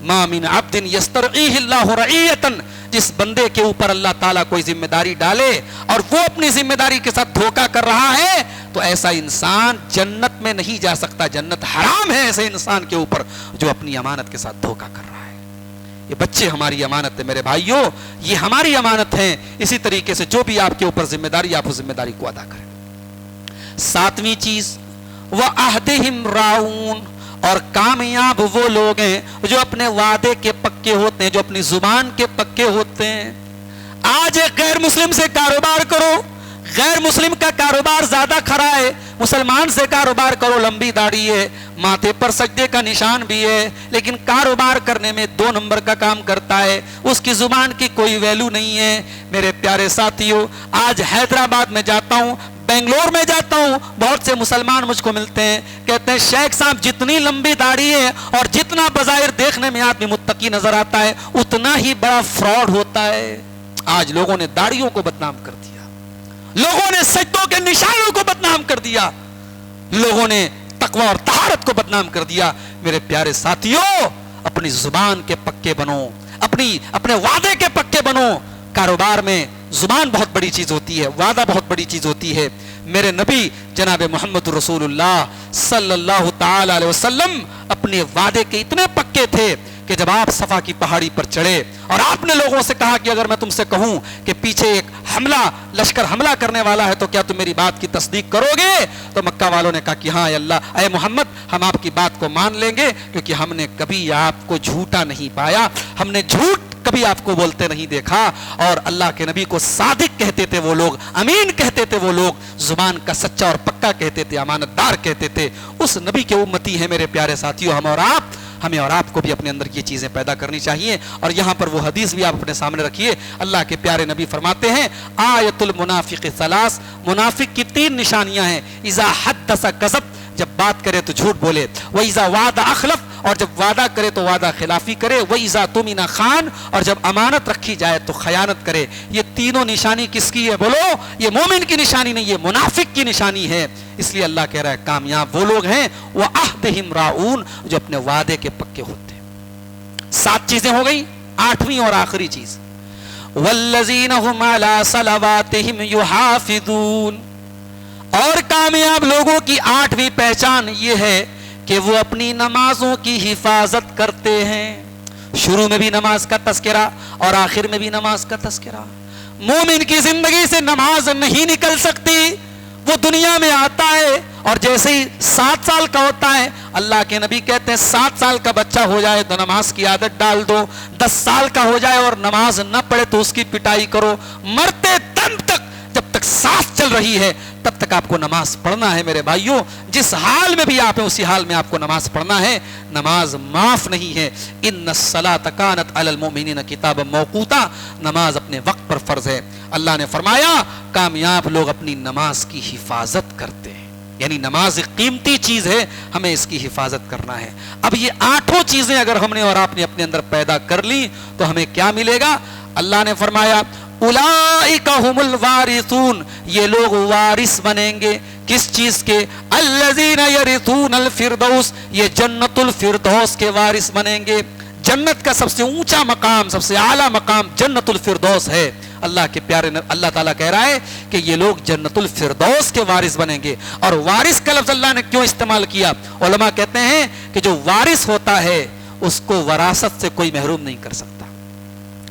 ما من عبد یسترعیہ اللہ رعیۃ, جس بندے کے اوپر اللہ تعالیٰ کوئی ذمہ داری ڈالے اور وہ اپنی ذمہ داری کے ساتھ دھوکہ کر رہا ہے, تو ایسا انسان جنت میں نہیں جا سکتا. جنت حرام ہے ایسے انسان کے اوپر جو اپنی امانت کے ساتھ دھوکہ کر رہا ہے. یہ بچے ہماری امانت ہے میرے بھائیوں, یہ ہماری امانت ہیں. اسی طریقے سے جو بھی آپ کے اوپر ذمہ داری, آپ اس ذمہ داری کو ادا کریں. 7ویں چیز, وعہدہم راعون, اور کامیاب وہ لوگ ہیں جو اپنے وعدے کے پکے ہوتے ہیں, جو اپنی زبان کے پکے ہوتے ہیں. آج ایک غیر مسلم سے کاروبار کرو, غیر مسلم کا کاروبار زیادہ کھرا ہے, مسلمان سے کاروبار کرو, لمبی داڑھی ہے, ماتھے پر سجدے کا نشان بھی ہے, لیکن کاروبار کرنے میں 2 نمبر کا کام کرتا ہے, اس کی زبان کی کوئی ویلو نہیں ہے. میرے پیارے ساتھیوں, آج حیدرآباد میں جاتا ہوں, بنگلور میں جاتا ہوں, بہت سے مسلمان مجھ کو ملتے ہیں, کہتے ہیں شیخ صاحب جتنی لمبی داڑھی ہے اور جتنا بظاہر دیکھنے میں آدمی متقی نظر آتا ہے, اتنا ہی بڑا فراڈ ہوتا ہے. آج لوگوں نے داڑھیوں کو بدنام کر دیا, لوگوں نے سجدوں کے نشانوں کو بدنام کر دیا, لوگوں نے تقوی اور طہارت کو بدنام کر دیا. میرے پیارے ساتھیوں, اپنی زبان کے پکے بنو, اپنے وعدے کے پکے بنو. کاروبار میں زبان بہت بڑی چیز ہوتی ہے, وعدہ بہت بڑی چیز ہوتی ہے. میرے نبی جناب محمد رسول اللہ صلی اللہ تعالی علیہ وسلم اپنے وعدے کے اتنے پکے تھے کہ جب آپ صفا کی پہاڑی پر چڑھے اور آپ نے لوگوں سے کہا کہ اگر میں تم سے کہوں کہ پیچھے ایک لشکر حملہ کرنے والا ہے تو کیا تم میری بات کی تصدیق کرو گے؟ تو مکہ والوں نے کہا کہ ہاں اے اللہ, اے محمد, ہم آپ کی بات کو مان لیں گے, کیونکہ ہم نے کبھی آپ کو جھوٹا نہیں پایا, ہم نے جھوٹ کبھی آپ کو بولتے نہیں دیکھا. اور اللہ کے نبی کو صادق کہتے تھے وہ لوگ, امین کہتے تھے وہ لوگ, زبان کا سچا اور پکا کہتے تھے, امانت دار کہتے تھے. اس نبی کے امتی ہیں میرے پیارے ساتھیوں ہمیں اور آپ کو بھی اپنے اندر یہ چیزیں پیدا کرنی چاہیے. اور یہاں پر وہ حدیث بھی آپ اپنے سامنے رکھیے. اللہ کے پیارے نبی فرماتے ہیں آیت المنافق 3, منافق کی 3 نشانیاں ہیں. اذا حدث کذب, جب بات کرے تو جھوٹ بولے, وَإِذَا وَعَدَ أَخْلَفَ, اور جب وعدہ کرے تو وعدہ خلافی کرے, وَإِذَا تُمِنَ خان, اور جب امانت رکھی جائے تو خیانت کرے. یہ تینوں نشانی کس کی ہے بولو؟ یہ مومن کی نشانی نہیں, یہ منافق کی نشانی ہے. اس لیے اللہ کہہ رہا ہے کامیاب وہ لوگ ہیں وَعَهْدِهِمْ رَاعُونَ, جو اپنے وعدے کے پکے ہوتے ہیں. 7 چیزیں ہو گئی. 8ویں اور آخری چیز, وَالَّذِينَ هُمْ عَلَى صَلَوَاتِهِمْ يُحَافِظُونَ, اور کامیاب لوگوں کی 8ویں پہچان یہ ہے کہ وہ اپنی نمازوں کی حفاظت کرتے ہیں. شروع میں بھی نماز کا تذکرہ اور آخر میں بھی نماز کا تذکرہ. مومن کی زندگی سے نماز نہیں نکل سکتی. وہ دنیا میں آتا ہے اور جیسے ہی 7 سال کا ہوتا ہے, اللہ کے نبی کہتے ہیں 7 سال کا بچہ ہو جائے تو نماز کی عادت ڈال دو, 10 سال کا ہو جائے اور نماز نہ پڑھے تو اس کی پٹائی کرو. مرتے دم تک, جب تک سانس چل رہی ہے تب تک آپ کو نماز پڑھنا ہے میرے بھائیوں. جس حال میں بھی آپ ہیں اسی حال میں آپ کو نماز پڑھنا ہے. نماز معاف نہیں ہے. ان الصلاۃ کانت علی المؤمنین کتابا موقوتا, نماز اپنے وقت پر فرض ہے. اللہ نے فرمایا کامیاب لوگ اپنی نماز کی حفاظت کرتے ہیں, یعنی نماز ایک قیمتی چیز ہے, ہمیں اس کی حفاظت کرنا ہے. اب یہ 8 چیزیں اگر ہم نے اور آپ نے اپنے اندر پیدا کر لی تو ہمیں کیا ملے گا؟ اللہ نے فرمایا اولئک هم الوارثون, یہ لوگ وارث بنیں گے. کس چیز کے؟ الذین یرثون الفردوس, یہ جنت الفردوس کے وارث بنیں گے. جنت کا سب سے اونچا مقام, سب سے اعلیٰ مقام جنت الفردوس ہے. اللہ کے پیارے اللہ تعالیٰ کہہ رہا ہے کہ یہ لوگ جنت الفردوس کے وارث بنیں گے. اور وارث کا لفظ اللہ نے کیوں استعمال کیا؟ علماء کہتے ہیں کہ جو وارث ہوتا ہے اس کو وراثت سے کوئی محروم نہیں کر سکتا.